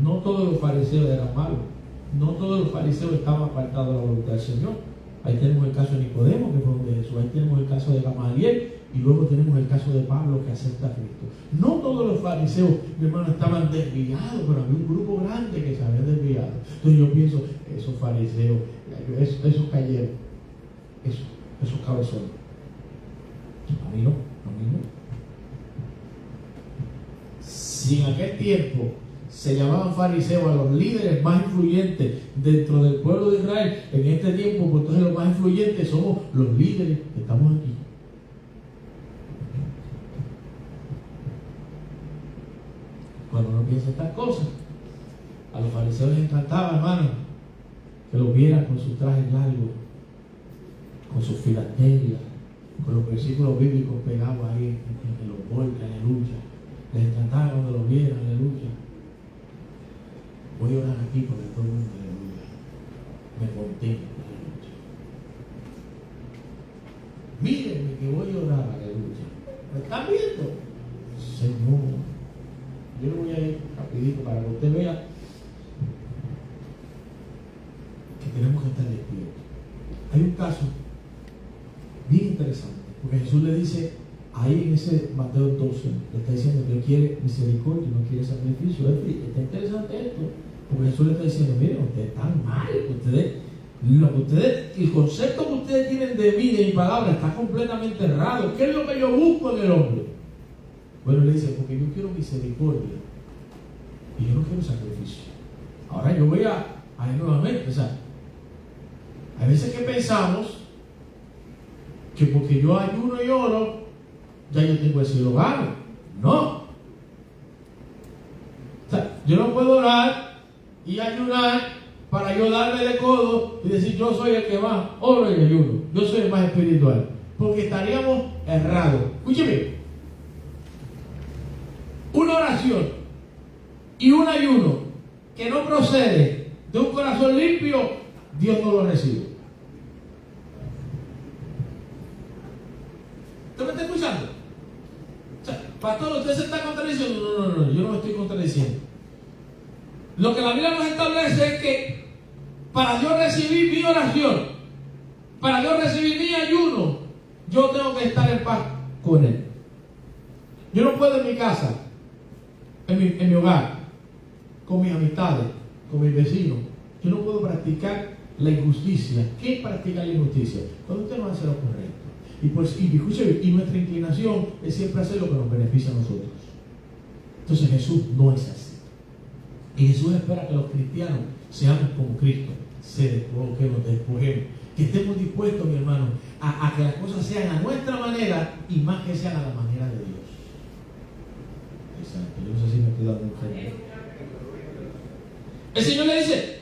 No todos los fariseos eran malos. No todos los fariseos estaban apartados de la voluntad del Señor. Ahí tenemos el caso de Nicodemo, que fue uno de Jesús. Ahí tenemos el caso de Gamaliel. Y luego tenemos el caso de Pablo, que acepta a Cristo. No todos los fariseos, mi hermano, estaban desviados, pero había un grupo grande que se había desviado. Entonces yo pienso, esos fariseos, esos cayeron, esos cabezones. A mí no. Si en aquel tiempo se llamaban fariseos a los líderes más influyentes dentro del pueblo de Israel, en este tiempo, pues entonces los más influyentes somos los líderes que estamos aquí. Cuando uno piensa estas cosas, a los fariseos les encantaba, hermano, que los vieran con sus trajes largos, con sus filacterias, con los versículos bíblicos pegados ahí en los bordes, aleluya. Les encantaba cuando los vieran, aleluya. Voy a orar aquí porque todo el mundo, aleluya, me contempla, aleluya. Mírenme que voy a orar, aleluya. ¿Me están viendo? Señor. Yo le voy a ir rapidito para que usted vea que tenemos que estar despiertos. Hay un caso bien interesante, porque Jesús le dice ahí en ese Mateo 12, le está diciendo que Él quiere misericordia, no quiere sacrificio. Está interesante esto, porque Jesús le está diciendo, miren, ustedes están mal, el concepto que ustedes tienen de mí, de mi palabra, está completamente errado. ¿Qué es lo que yo busco en el hombre? Bueno, le dice, porque yo quiero misericordia y yo no quiero sacrificio. Ahora yo voy a ir nuevamente. O sea, hay veces que pensamos que porque yo ayuno y oro, ya yo tengo el cielo gano. No. O sea, yo no puedo orar y ayunar para yo darme de codo y decir yo soy el que más oro y ayuno. Yo soy el más espiritual. Porque estaríamos errados. Escúcheme. Una oración y un ayuno que no procede de un corazón limpio, Dios no lo recibe. ¿Usted me está escuchando? O sea, pastor, usted se está contradiciendo. No, yo no me estoy contradiciendo. Lo que la Biblia nos establece es que para Dios recibir mi oración, para Dios recibir mi ayuno, yo tengo que estar en paz con Él. Yo no puedo en mi casa, en mi hogar, con mis amistades, con mis vecinos, yo no puedo practicar la injusticia. ¿Qué es practicar la injusticia? Cuando usted no hace lo correcto. Y nuestra inclinación es siempre hacer lo que nos beneficia a nosotros. Entonces Jesús no es así. Y Jesús espera que los cristianos seamos como Cristo, que nos despojemos, que estemos dispuestos, mi hermano, a que las cosas sean a nuestra manera y más que sean a la manera de Dios. Exacto. Yo no sé si me estoy dando un ejemplo. El Señor le dice,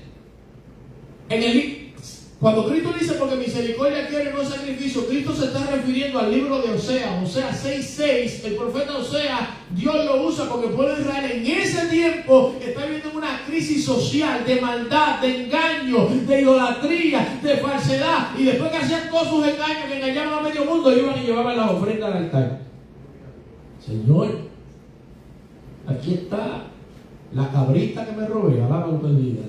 cuando Cristo dice porque misericordia quiere no sacrificio, Cristo se está refiriendo al libro de Oseas 6:6. El profeta Oseas, Dios lo usa porque el pueblo de Israel en ese tiempo está viviendo una crisis social de maldad, de engaño, de idolatría, de falsedad. Y después que hacían todos sus engaños, que engañaban a medio mundo, iban y llevaban las ofrendas al altar. Señor, aquí está la cabrita que me robé, alaba usted el día.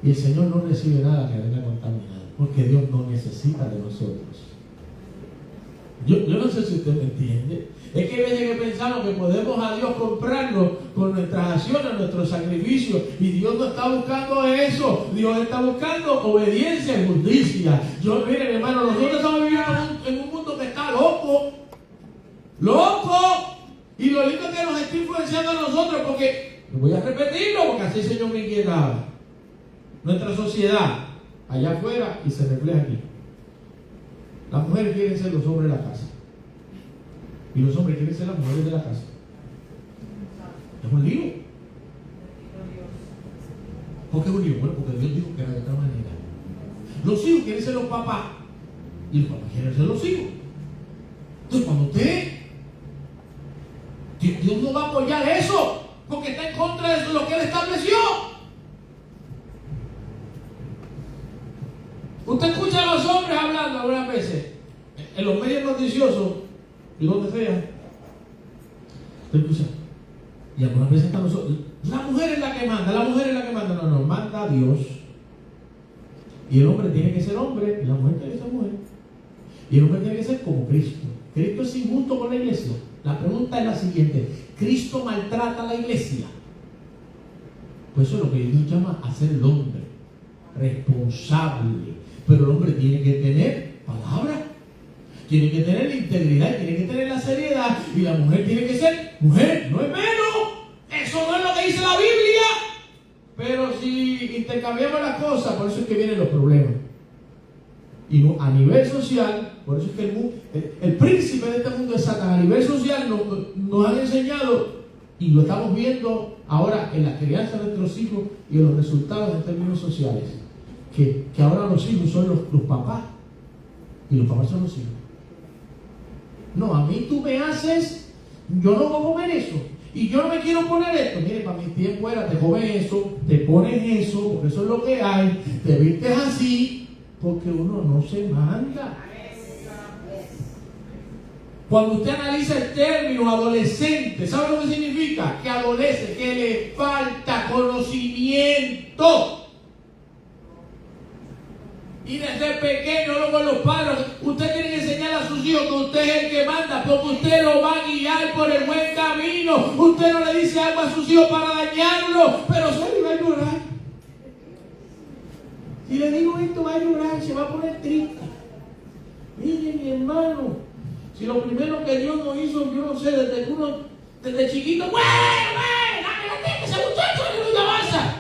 Y el Señor no recibe nada que venga contaminado, porque Dios no necesita de nosotros. Yo no sé si usted me entiende. Es que a veces que pensamos que podemos a Dios comprarlo con nuestras acciones, nuestros sacrificios, y Dios no está buscando eso. Dios está buscando obediencia y justicia. Miren, hermano, nosotros estamos viviendo en un mundo que está loco. Y lo lindo es que nos está influenciando a nosotros, porque, voy a repetirlo, porque así el Señor me inquietaba. Nuestra sociedad, allá afuera, y se refleja aquí. Las mujeres quieren ser los hombres de la casa. Y los hombres quieren ser las mujeres de la casa. Es un lío. ¿Por qué es un lío? Bueno, porque Dios dijo que era de otra manera. Los hijos quieren ser los papás. Y los papás quieren ser los hijos. Entonces, cuando Dios no va a apoyar eso, porque está en contra de lo que Él estableció. Usted escucha a los hombres hablando algunas veces en los medios noticiosos y donde sea. Usted escucha. Y algunas veces están nosotros. La mujer es la que manda, No, manda a Dios. Y el hombre tiene que ser hombre y la mujer tiene que ser mujer. Y el hombre tiene que ser como Cristo. ¿Cristo es injusto con la iglesia? La pregunta es la siguiente: ¿Cristo maltrata a la iglesia? Pues eso es lo que Dios llama a ser el hombre responsable. Pero el hombre tiene que tener palabra, tiene que tener la integridad, tiene que tener la seriedad, y la mujer tiene que ser mujer, no es menos. Eso no es lo que dice la Biblia. Pero si intercambiamos las cosas, por eso es que vienen los problemas. Y no, a nivel social, por eso es que el príncipe de este mundo es Satanás. A nivel social nos han enseñado, y lo estamos viendo ahora en la crianza de nuestros hijos y en los resultados en términos sociales, que ahora los hijos son los papás y los papás son los hijos. No, a mí tú me haces, yo no voy a comer eso, y yo no me quiero poner esto. Mire, para mi tiempo era, te comes eso, te pones eso, porque eso es lo que hay, te vistes así, porque uno no se manda. Cuando usted analiza el término adolescente, ¿sabe lo que significa? Que adolece, que le falta conocimiento. Y desde pequeño, luego los padres, usted tiene que enseñar a sus hijos que usted es el que manda, porque usted lo va a guiar por el buen camino. Usted no le dice algo a sus hijos para dañarlo, pero solo va a llorar. Si le digo esto, va a llorar, se va a poner triste. Mire, mi hermano, si lo primero que Dios nos hizo, yo no sé, desde chiquito, dame la teta, ese muchacho, no avanza.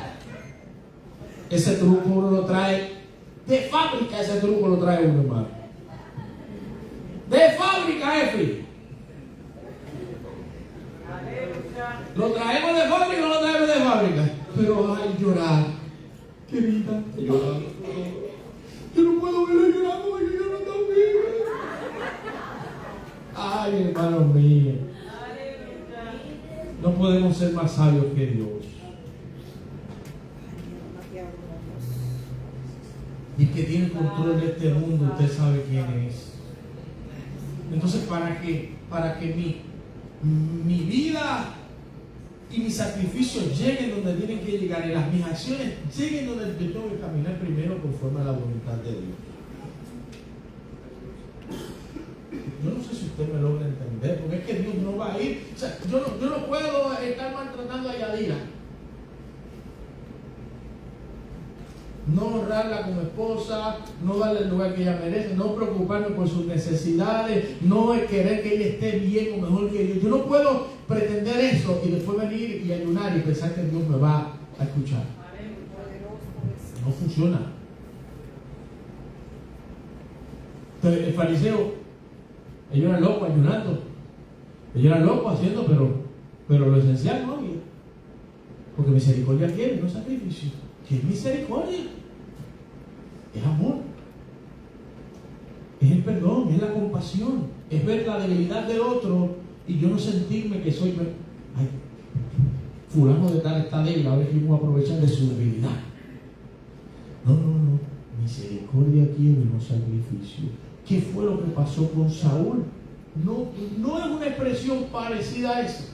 Ese truco uno lo trae de fábrica, ese truco lo trae uno, hermano. De fábrica, Efri. Lo traemos de fábrica o no lo traemos de fábrica. Pero ay, llorar. Querida, llorar. Yo no puedo verlo llorando porque yo no estoy bien. Ay, hermano mío. No podemos ser más sabios que Dios. Y que tiene control de este mundo, usted sabe quién es. Entonces, para que mi vida y mis sacrificios lleguen donde tienen que llegar y mis acciones lleguen donde yo tengo que caminar primero conforme a la voluntad de Dios. Yo no sé si usted me logra entender, porque es que Dios no va a ir. O sea, yo no puedo estar maltratando a Yadira, no honrarla como esposa, no darle el lugar que ella merece, no preocuparme por sus necesidades, no querer que ella esté bien o mejor que yo. Yo no puedo pretender eso y después venir y ayunar y pensar que Dios me va a escuchar. No funciona. Entonces, el fariseo, ellos eran locos ayunando, ellos eran locos haciendo, pero lo esencial no había. Porque misericordia quiere, no sacrificio. ¿Qué es misericordia? Es amor, es el perdón, es la compasión, es ver la debilidad del otro y yo no sentirme que soy, ay, fulano de tal está débil, ahora es que yo voy a aprovechar de su debilidad. No, misericordia quiere, no sacrificio. ¿Qué fue lo que pasó con Saúl? No es una expresión parecida a esa.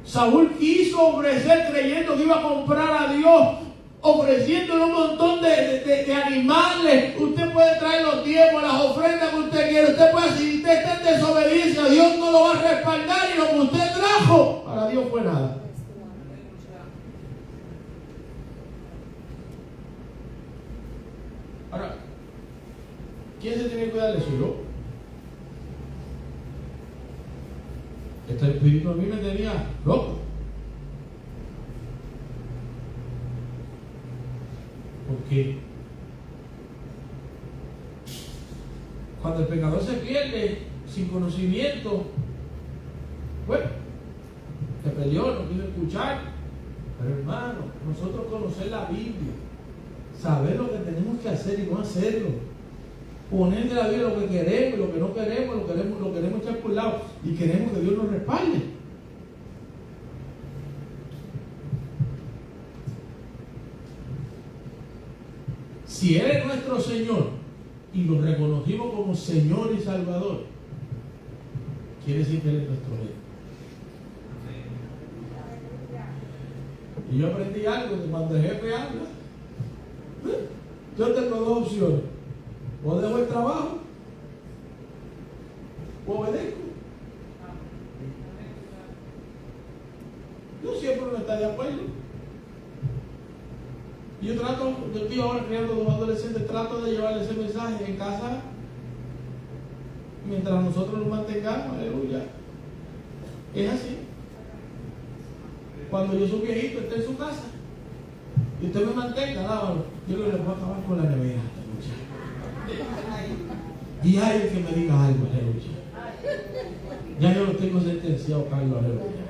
Saúl quiso ofrecer creyendo que iba a comprar a Dios, ofreciéndole un montón de animales. Usted puede traer los diezmos, las ofrendas que usted quiere. Usted puede, si usted está en desobediencia, Dios no lo va a respaldar y lo que usted trajo para Dios fue nada. Ahora, ¿quién se tiene que cuidar de eso? Yo. Este espíritu a mí me tenía loco. Porque cuando el pecador se pierde sin conocimiento, bueno, se perdió, no quiso escuchar. Pero hermano, nosotros conocer la Biblia, saber lo que tenemos que hacer y no hacerlo, poner de la Biblia lo que queremos, lo que no queremos, lo queremos echar por un lado y queremos que Dios nos respalde. Si Él es nuestro Señor y lo reconocimos como Señor y Salvador, quiere decir que Él es nuestro Rey. Y yo aprendí algo, que cuando el jefe habla, yo tengo dos opciones: o dejo el trabajo o obedezco. Yo siempre no estoy de acuerdo. Yo estoy ahora criando dos adolescentes, trato de llevarles ese mensaje en casa mientras nosotros nos mantengamos, aleluya. Es así. Cuando yo soy viejito, esté en su casa y usted me mantenga, dámelo, yo le voy a acabar con la nevera, aleluya. Y hay el que me diga algo, aleluya. Ya yo lo tengo sentenciado, Carlos, aleluya.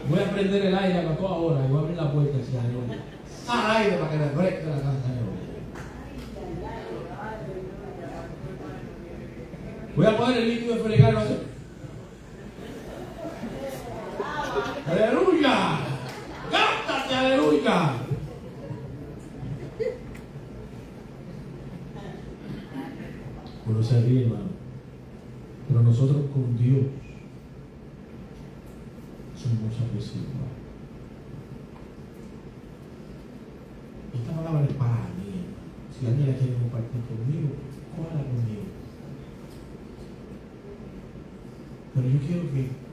Voy a prender el aire a toda hora y voy a abrir la puerta así, aleluya. Al aire para que me preste la casa, aleluya. Voy a poner el líquido de fregar, ¿no? ¡Aleluya! ¡Gástate, aleluya! Uno se ríe, hermano. Pero nosotros con Dios somos agresivos. Esta palabra es para mí. Si alguien la quiere compartir conmigo, cójala conmigo. Pero yo quiero que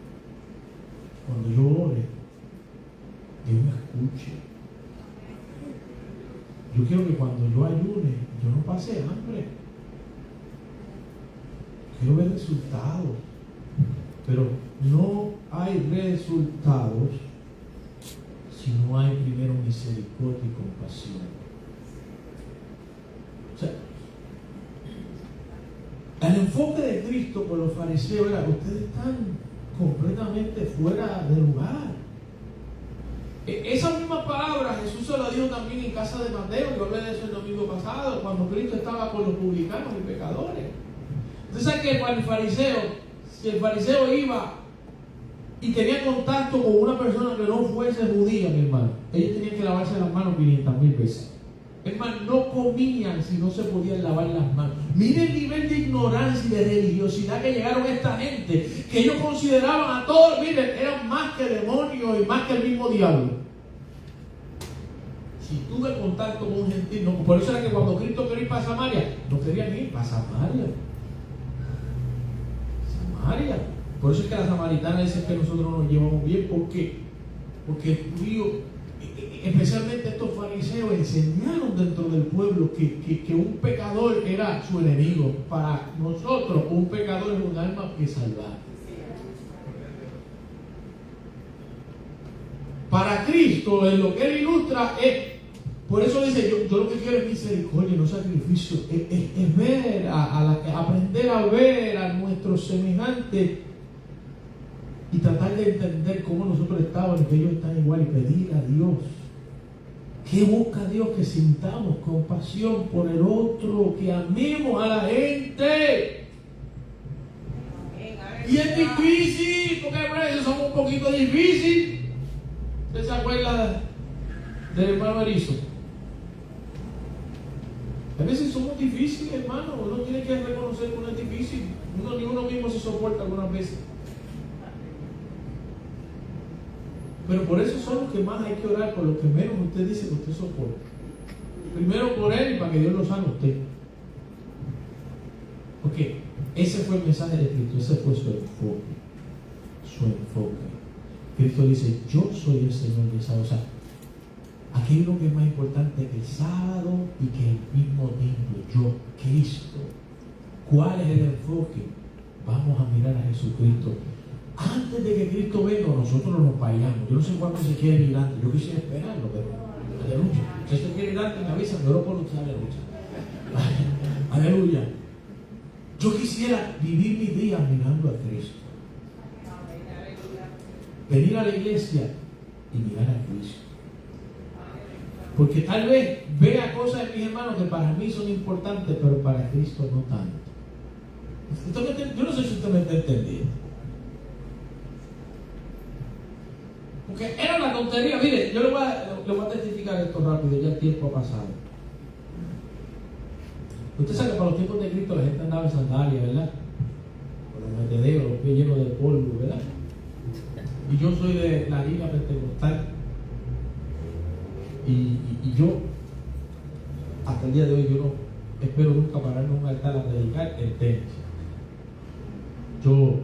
cuando yo ore, Dios me escuche. Yo quiero que cuando yo ayune, yo no pase hambre. Quiero ver resultados. Pero no hay resultados si no hay primero misericordia y compasión. O sea, el enfoque de Cristo con los fariseos era: ustedes están completamente fuera de lugar. Esa misma palabra Jesús se la dijo también en casa de Mateo. Yo hablé de eso el domingo pasado, cuando Cristo estaba con los publicanos y pecadores. Entonces, ¿sabe que para el fariseo, si el fariseo iba y tenía contacto con una persona que no fuese judía, mi hermano, ellos tenían que lavarse las manos 500,000 veces? Hermano, no comían si no se podían lavar las manos. Mire el nivel de ignorancia y de religiosidad que llegaron esta gente, que ellos consideraban a todos, miren, eran más que demonios y más que el mismo diablo. Si tuve contacto con un gentil, no, por eso era que cuando Cristo quería ir para Samaria, no querían ir para Samaria. Samaria. Por eso es que la samaritana dice que nosotros no nos llevamos bien. ¿Por qué? Porque el judío, especialmente estos fariseos, enseñaron dentro del pueblo que un pecador era su enemigo. Para nosotros, un pecador es un alma que salvar. Para Cristo, en lo que Él ilustra, por eso dice, yo lo que quiero es misericordia, no sacrificio. Es ver, aprender a ver a nuestros semejantes y tratar de entender cómo nosotros estábamos, que ellos están igual, y pedir a Dios. ¿Qué busca Dios? Que sintamos compasión por el otro, que amemos a la gente. Y es difícil, porque a veces somos un poquito difíciles. ¿Usted se acuerda del hermano Erizo? A veces somos difíciles, hermano. Uno tiene que reconocer que uno es difícil. Ni uno mismo se soporta algunas veces. Pero por eso son los que más hay que orar, por lo que menos usted dice que usted soporta. Primero por él y para que Dios lo sane a usted. Porque ese fue el mensaje de Cristo, ese fue su enfoque. Su enfoque. Cristo dice, yo soy el Señor de sábado. O sea, aquí hay uno que es más importante que el sábado y que el mismo templo. Yo, Cristo. ¿Cuál es el enfoque? Vamos a mirar a Jesucristo. Antes de que Cristo venga, nosotros nos vayamos. Yo no sé cuándo se quiere ir antes. Yo quisiera esperarlo, pero aleluya. Si usted quiere ir antes, me avisa, me oro por usted, aleluya. Aleluya. Yo quisiera vivir mis días mirando a Cristo. Venir a la iglesia y mirar a Cristo. Porque tal vez vea cosas de mis hermanos que para mí son importantes, pero para Cristo no tanto. Yo no sé si usted me está entendiendo. Porque era una tontería. Mire, yo le voy a testificar esto rápido, ya el tiempo ha pasado. Usted sabe que para los tiempos de Cristo la gente andaba en sandalias, ¿verdad? Con los metedeos, los pies llenos de polvo, ¿verdad? Y yo soy de la liga pentecostal. Y yo, hasta el día de hoy, yo no espero nunca pararme en un altar a predicar el tenis. Pero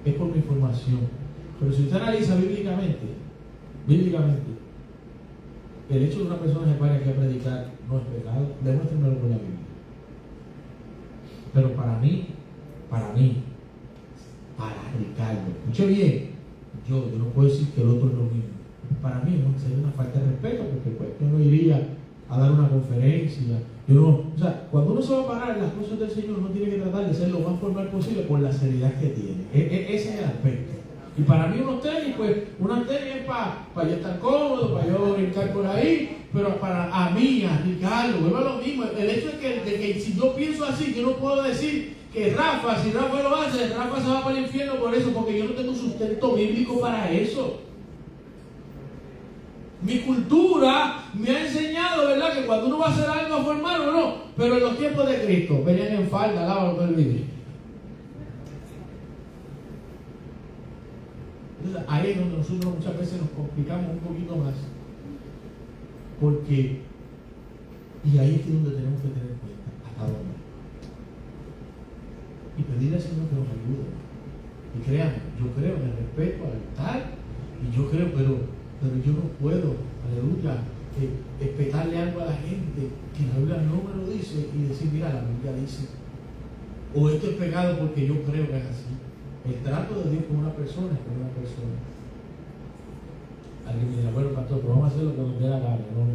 es por mi formación. Pero si usted analiza bíblicamente, el hecho de una persona se pare aquí a predicar no es pecado, demuéstrenmelo con la Biblia. Pero para mí, para Ricardo, escuche bien, yo no puedo decir que el otro es lo mismo. Para mí no sería una falta de respeto, porque pues yo no iría a dar una conferencia. O sea, cuando uno se va a parar en las cosas del Señor, uno tiene que tratar de ser lo más formal posible por la seriedad que tiene. Ese es el aspecto. Y para mí unos tenis, pues, una tenis es para yo estar cómodo, para yo brincar por ahí, pero a mí, a Ricardo, es lo mismo. El hecho es que si yo pienso así, yo no puedo decir que Rafa, si Rafa lo hace, Rafa se va para el infierno por eso, porque yo no tengo sustento bíblico para eso. Mi cultura me ha enseñado, ¿verdad?, que cuando uno va a hacer algo formal o no, pero en los tiempos de Cristo venían en falda, lávalo con el vidrio. Entonces, ahí es donde nosotros muchas veces nos complicamos un poquito más, porque, y ahí es donde tenemos que tener en cuenta hasta dónde, y pedirle al Señor que nos ayude. Y créanme, yo creo en el respeto al altar, y yo creo, pero yo no puedo, aleluya, espetarle algo a la gente que la Biblia no me lo dice y decir, mira, la Biblia dice, o esto es pecado porque yo creo que es así. El trato de Dios con una persona es con una persona. Alguien me dirá, bueno, pastor, pero vamos a hacer lo que nos dé la gana. No.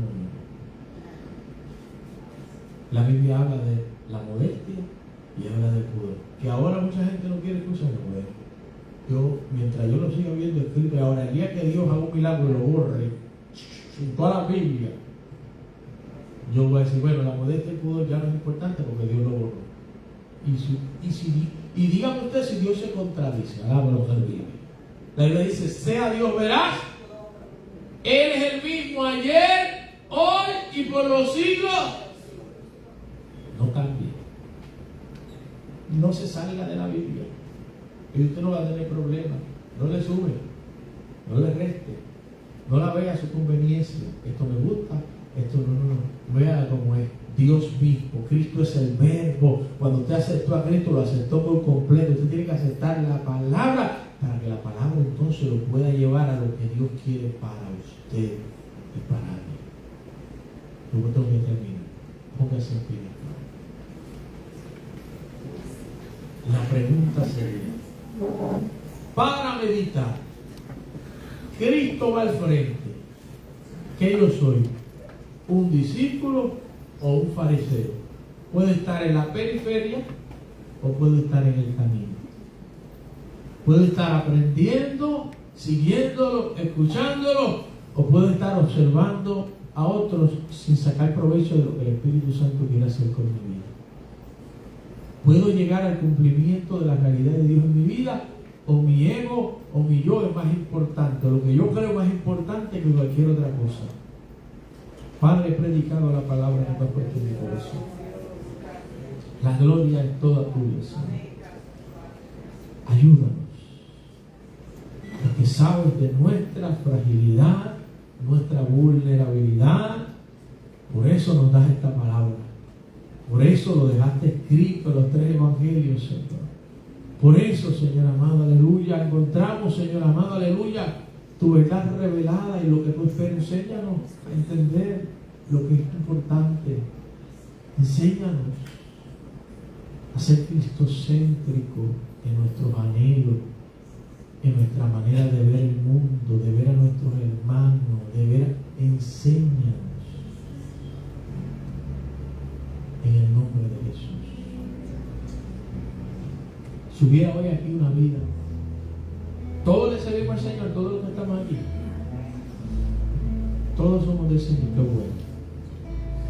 La Biblia habla de la modestia y habla del pudor. Que ahora mucha gente no quiere que use la modestia. Mientras yo lo siga viendo escrito, ahora el día que Dios haga un milagro y lo borre en toda la Biblia, yo voy a decir, bueno, la modestia y el pudor ya no es importante porque Dios lo borró. Y dígame usted si Dios se contradice. Alábalo al Biblia. La Biblia dice, sea Dios veraz, Él es el mismo ayer, y por los siglos. No cambie. No se salga de la Biblia. Y usted no va a tener problemas. No le sube, no le reste, no la vea a su conveniencia. Esto me gusta, esto no. Vea cómo es. Dios mismo, Cristo es el verbo. Cuando usted aceptó a Cristo, lo aceptó por completo. Usted tiene que aceptar la palabra para que la palabra entonces lo pueda llevar a lo que Dios quiere para usted y para mí. Luego tengo que terminar. Póngase en pie. La pregunta sería, para meditar, Cristo va al frente. ¿Qué yo soy? ¿Un discípulo o un fariseo? ¿Puedo estar en la periferia o puedo estar en el camino? ¿Puedo estar aprendiendo, siguiéndolo, escuchándolo, o puedo estar observando a otros sin sacar provecho de lo que el Espíritu Santo quiere hacer con mi vida? ¿Puedo llegar al cumplimiento de la realidad de Dios en mi vida? ¿O mi ego o mi yo es más importante? Lo que yo creo es más importante que cualquier otra cosa. Padre, he predicado la palabra que tú has puesto en mi corazón. La gloria es toda tuya, Señor. Ayúdanos. Porque sabes de nuestra fragilidad, nuestra vulnerabilidad. Por eso nos das esta palabra. Por eso lo dejaste escrito en los 3 evangelios, Señor. Por eso, Señor amado, aleluya, encontramos, Señor amado, aleluya, tu verdad revelada y lo que tú esperas. Enséñanos a entender lo que es importante. Enséñanos a ser cristocéntrico en nuestros anhelos, en nuestra manera de ver el mundo, de ver a nuestros hermanos, de ver. Enséñanos. En el nombre de Jesús. Si hubiera hoy aquí una vida, todos le servimos al Señor, todos los que estamos aquí, todos somos del Señor, qué bueno.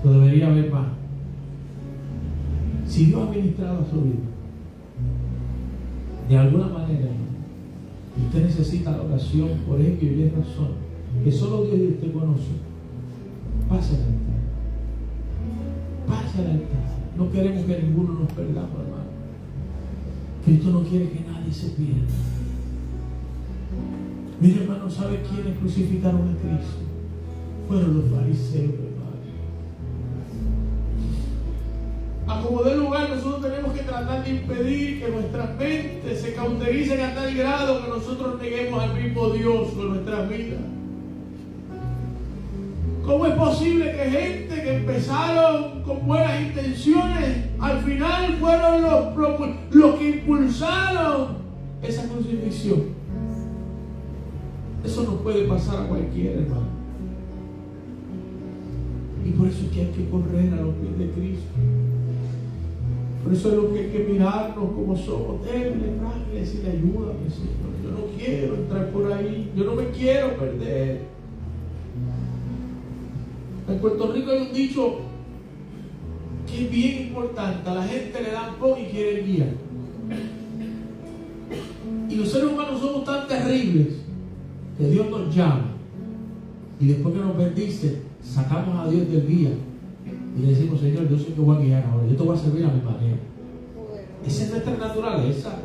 Pero debería haber más. Si Dios ha ministrado a su vida, de alguna manera, y usted necesita la oración por ello y es razón, que solo Dios y usted conoce, pase al altar. Pase al altar. No queremos que ninguno nos perdamos, hermano. Cristo no quiere que nadie se pierda. Mire, hermano, ¿sabe quiénes crucificaron a Cristo? Fueron los fariseos, hermano. A como de lugar, nosotros tenemos que tratar de impedir que nuestras mentes se cautericen a tal grado que nosotros neguemos al mismo Dios con nuestras vidas. ¿Cómo es posible que gente que empezaron con buenas intenciones, al final fueron los que impulsaron esa crucifixión? Eso no puede pasar a cualquiera, hermano. Y por eso es que hay que correr a los pies de Cristo. Por eso es lo que hay que mirarnos como somos, débiles, frágiles, y le ayúdame, Señor. Yo no quiero entrar por ahí, yo no me quiero perder. En Puerto Rico hay un dicho que es bien importante. A la gente le dan pon y quiere guiar. Y los seres humanos somos tan terribles que Dios nos llama. Y después que nos bendice, sacamos a Dios del guía. Y le decimos, Señor, yo sé que voy a guiar ahora. Yo te voy a servir a mi manera. Esa es nuestra naturaleza.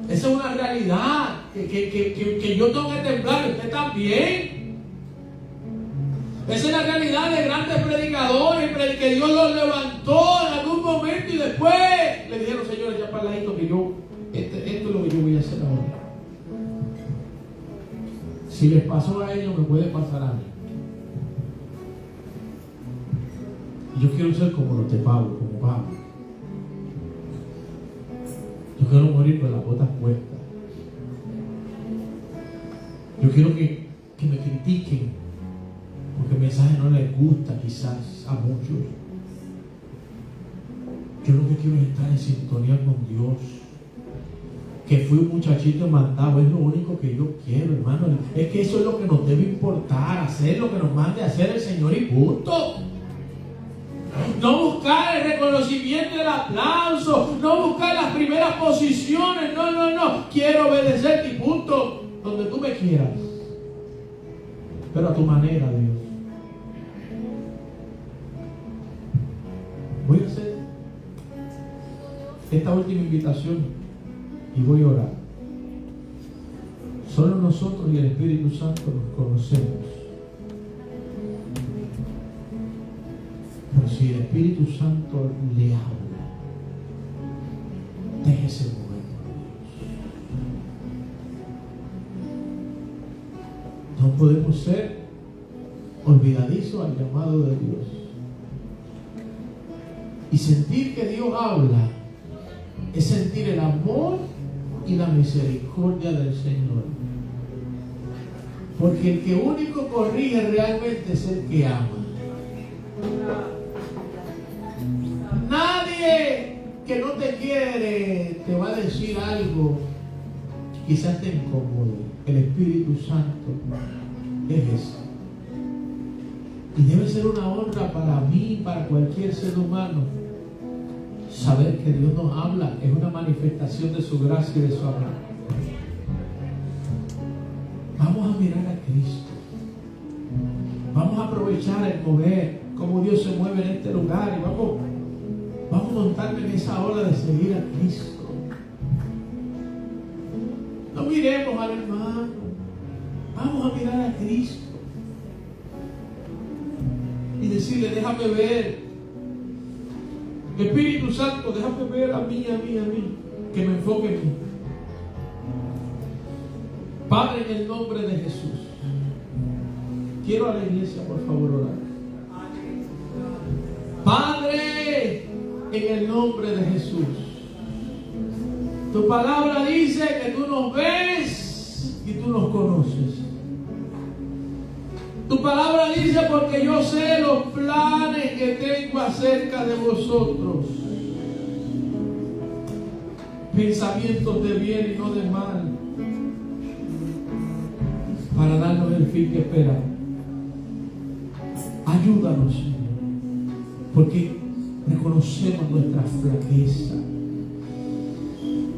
Esa es una realidad que yo tengo que temblar. Usted también. Esa es la realidad de grandes predicadores que Dios los levantó en algún momento y después le dijeron, señores, ya para esto que yo, esto es lo que yo voy a hacer ahora. Si les pasó a ellos, me puede pasar a mí. Yo quiero ser como los de Pablo, como Pablo. Yo quiero morir con las botas puestas. Yo quiero que me critiquen porque el mensaje no les gusta quizás a muchos. Yo lo que quiero es estar en sintonía con Dios. Que fui un muchachito mandado, es lo único que yo quiero, hermano. Es que eso es lo que nos debe importar, hacer lo que nos mande a hacer el Señor y punto. No buscar el reconocimiento y el aplauso, no buscar las primeras posiciones, no. Quiero obedecerte y punto, donde tú me quieras. pero a tu manera, Dios. Voy a hacer esta última invitación y voy a orar. Solo nosotros y el Espíritu Santo nos conocemos. Pero si el Espíritu Santo le habla, déjese mover por Dios. No podemos ser olvidadizos al llamado de Dios. Y sentir que Dios habla es sentir el amor y la misericordia del Señor. Porque el que único corrige realmente es el que ama. Nadie que no te quiere te va a decir algo quizás te incomode. El Espíritu Santo es eso. Y debe ser una honra para mí, para cualquier ser humano, saber que Dios nos habla. Es una manifestación de su gracia y de su amor. Vamos a mirar a Cristo. Vamos a aprovechar el mover, cómo Dios se mueve en este lugar, y vamos a montarme en esa ola de seguir a Cristo. No miremos al hermano, vamos a mirar a Cristo y decirle: déjame ver, Espíritu Santo, déjame ver a mí, que me enfoque en mí. Padre, en el nombre de Jesús, quiero a la iglesia, por favor, orar. Padre, en el nombre de Jesús, tu palabra dice que tú nos ves y tú nos conoces. Tu palabra dice: porque yo sé los planes que tengo acerca de vosotros, pensamientos de bien y no de mal, para darnos el fin que esperamos. Ayúdanos, Señor, porque reconocemos nuestra flaqueza.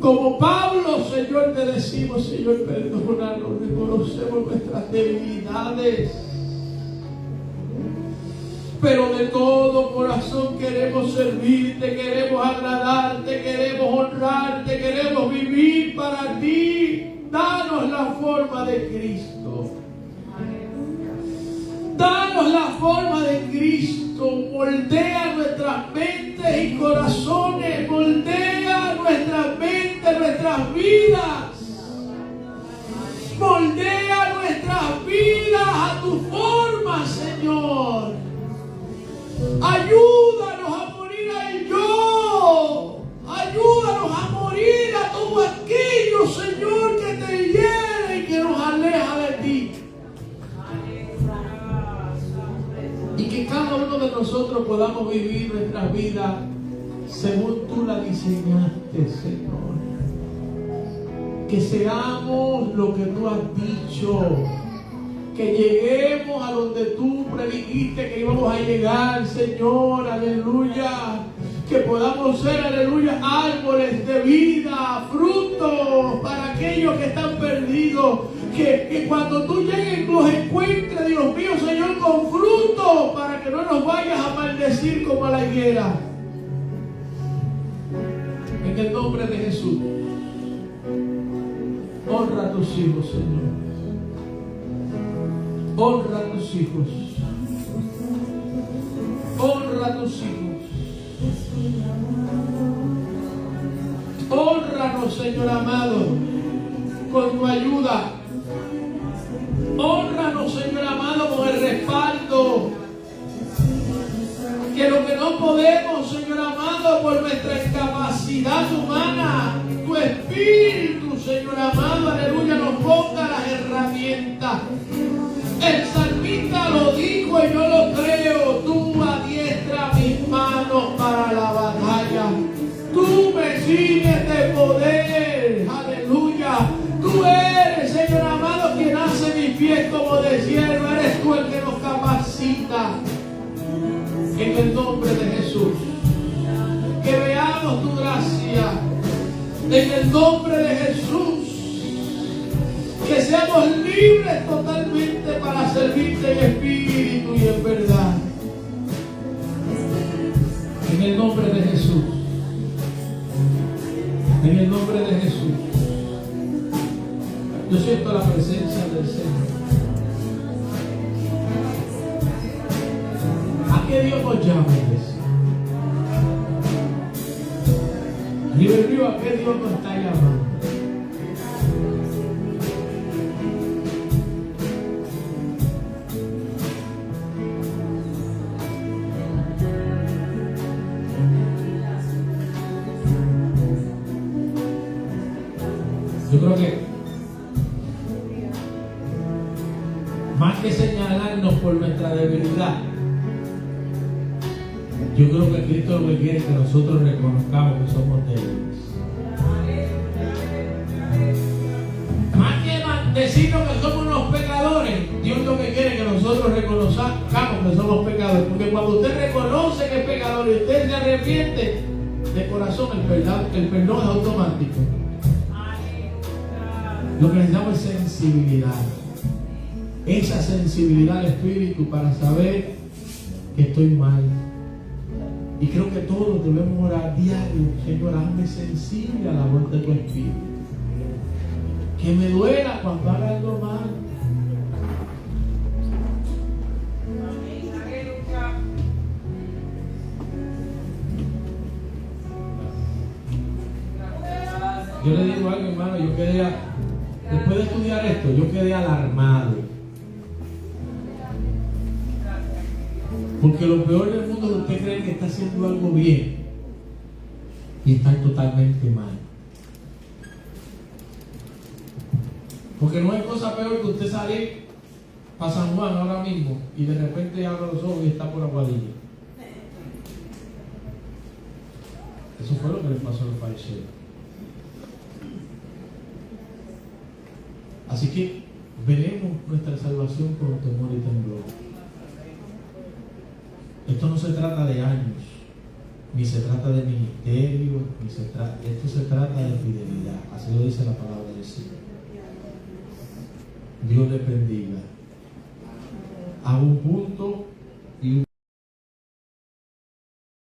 Como Pablo, Señor, te decimos: Señor, perdónanos, reconocemos nuestras debilidades, pero de todo corazón queremos servirte, queremos agradarte, queremos honrarte, queremos vivir para ti. Danos la forma de Cristo. Danos la forma de Cristo. Moldea nuestras mentes y corazones. Moldea nuestras mentes, nuestras vidas. Moldea nuestras vidas a tu forma, Señor. Ayúdanos a morir al yo. Ayúdanos a morir a todo aquello, Señor, que te hiere y que nos aleja de ti. Y que cada uno de nosotros podamos vivir nuestras vidas según tú la diseñaste, Señor. Que seamos lo que tú has dicho. Que lleguemos a donde tú predijiste que íbamos a llegar, Señor. Aleluya. Que podamos ser, aleluya, árboles de vida, frutos para aquellos que están perdidos. Que cuando tú llegues los encuentres, Dios mío, Señor, con frutos, para que no nos vayas a maldecir como a la higuera. En el nombre de Jesús, honra a tus hijos, Señor. Honra a tus hijos. Honra a tus hijos. Honranos, Señor amado, con tu ayuda. Honranos, Señor amado, con el respaldo. Que lo que no podemos, Señor amado, por nuestra incapacidad humana, tu Espíritu, Señor amado, aleluya, nos ponga las herramientas. El salmista lo dijo y yo lo creo: tú adiestras mis manos para la batalla. Tú me sigues de poder. Aleluya. Tú eres, Señor amado, quien hace mis pies como de siervo. Eres tú el que nos capacita. En el nombre de Jesús. Que veamos tu gracia. En el nombre de Jesús. Que sea seamos libres totalmente para servirte en espíritu y en verdad. En el nombre de Jesús. En el nombre de Jesús. Yo siento la presencia del Señor. ¿A qué Dios nos llama, iglesia? River Río, ¿a qué Dios nos está llamando? Yo creo que más que señalarnos por nuestra debilidad, yo creo que Cristo lo que quiere es que nosotros reconozcamos que somos débiles. Más que decirnos que somos unos pecadores, Dios lo que quiere es que nosotros reconozcamos que somos pecadores. Porque cuando usted reconoce que es pecador y usted se arrepiente de corazón, el perdón es automático. Lo que necesitamos es sensibilidad. Esa sensibilidad al Espíritu para saber que estoy mal. Y creo que todos debemos orar diario. Señor, hazme sensible a la voz de tu Espíritu. Que me duela cuando haga algo mal. Yo le digo algo, hermano, después de estudiar esto, yo quedé alarmado. Porque lo peor del mundo es que usted cree que está haciendo algo bien y está totalmente mal. Porque no hay cosa peor que usted salir para San Juan ahora mismo y de repente abre los ojos y está por Aguadilla. Eso fue lo que le pasó a los fariseos. Así que veremos nuestra salvación con temor y temblor. Esto no se trata de años, ni se trata de ministerio, esto se trata de fidelidad. Así lo dice la palabra del Señor. Dios le bendiga. A un punto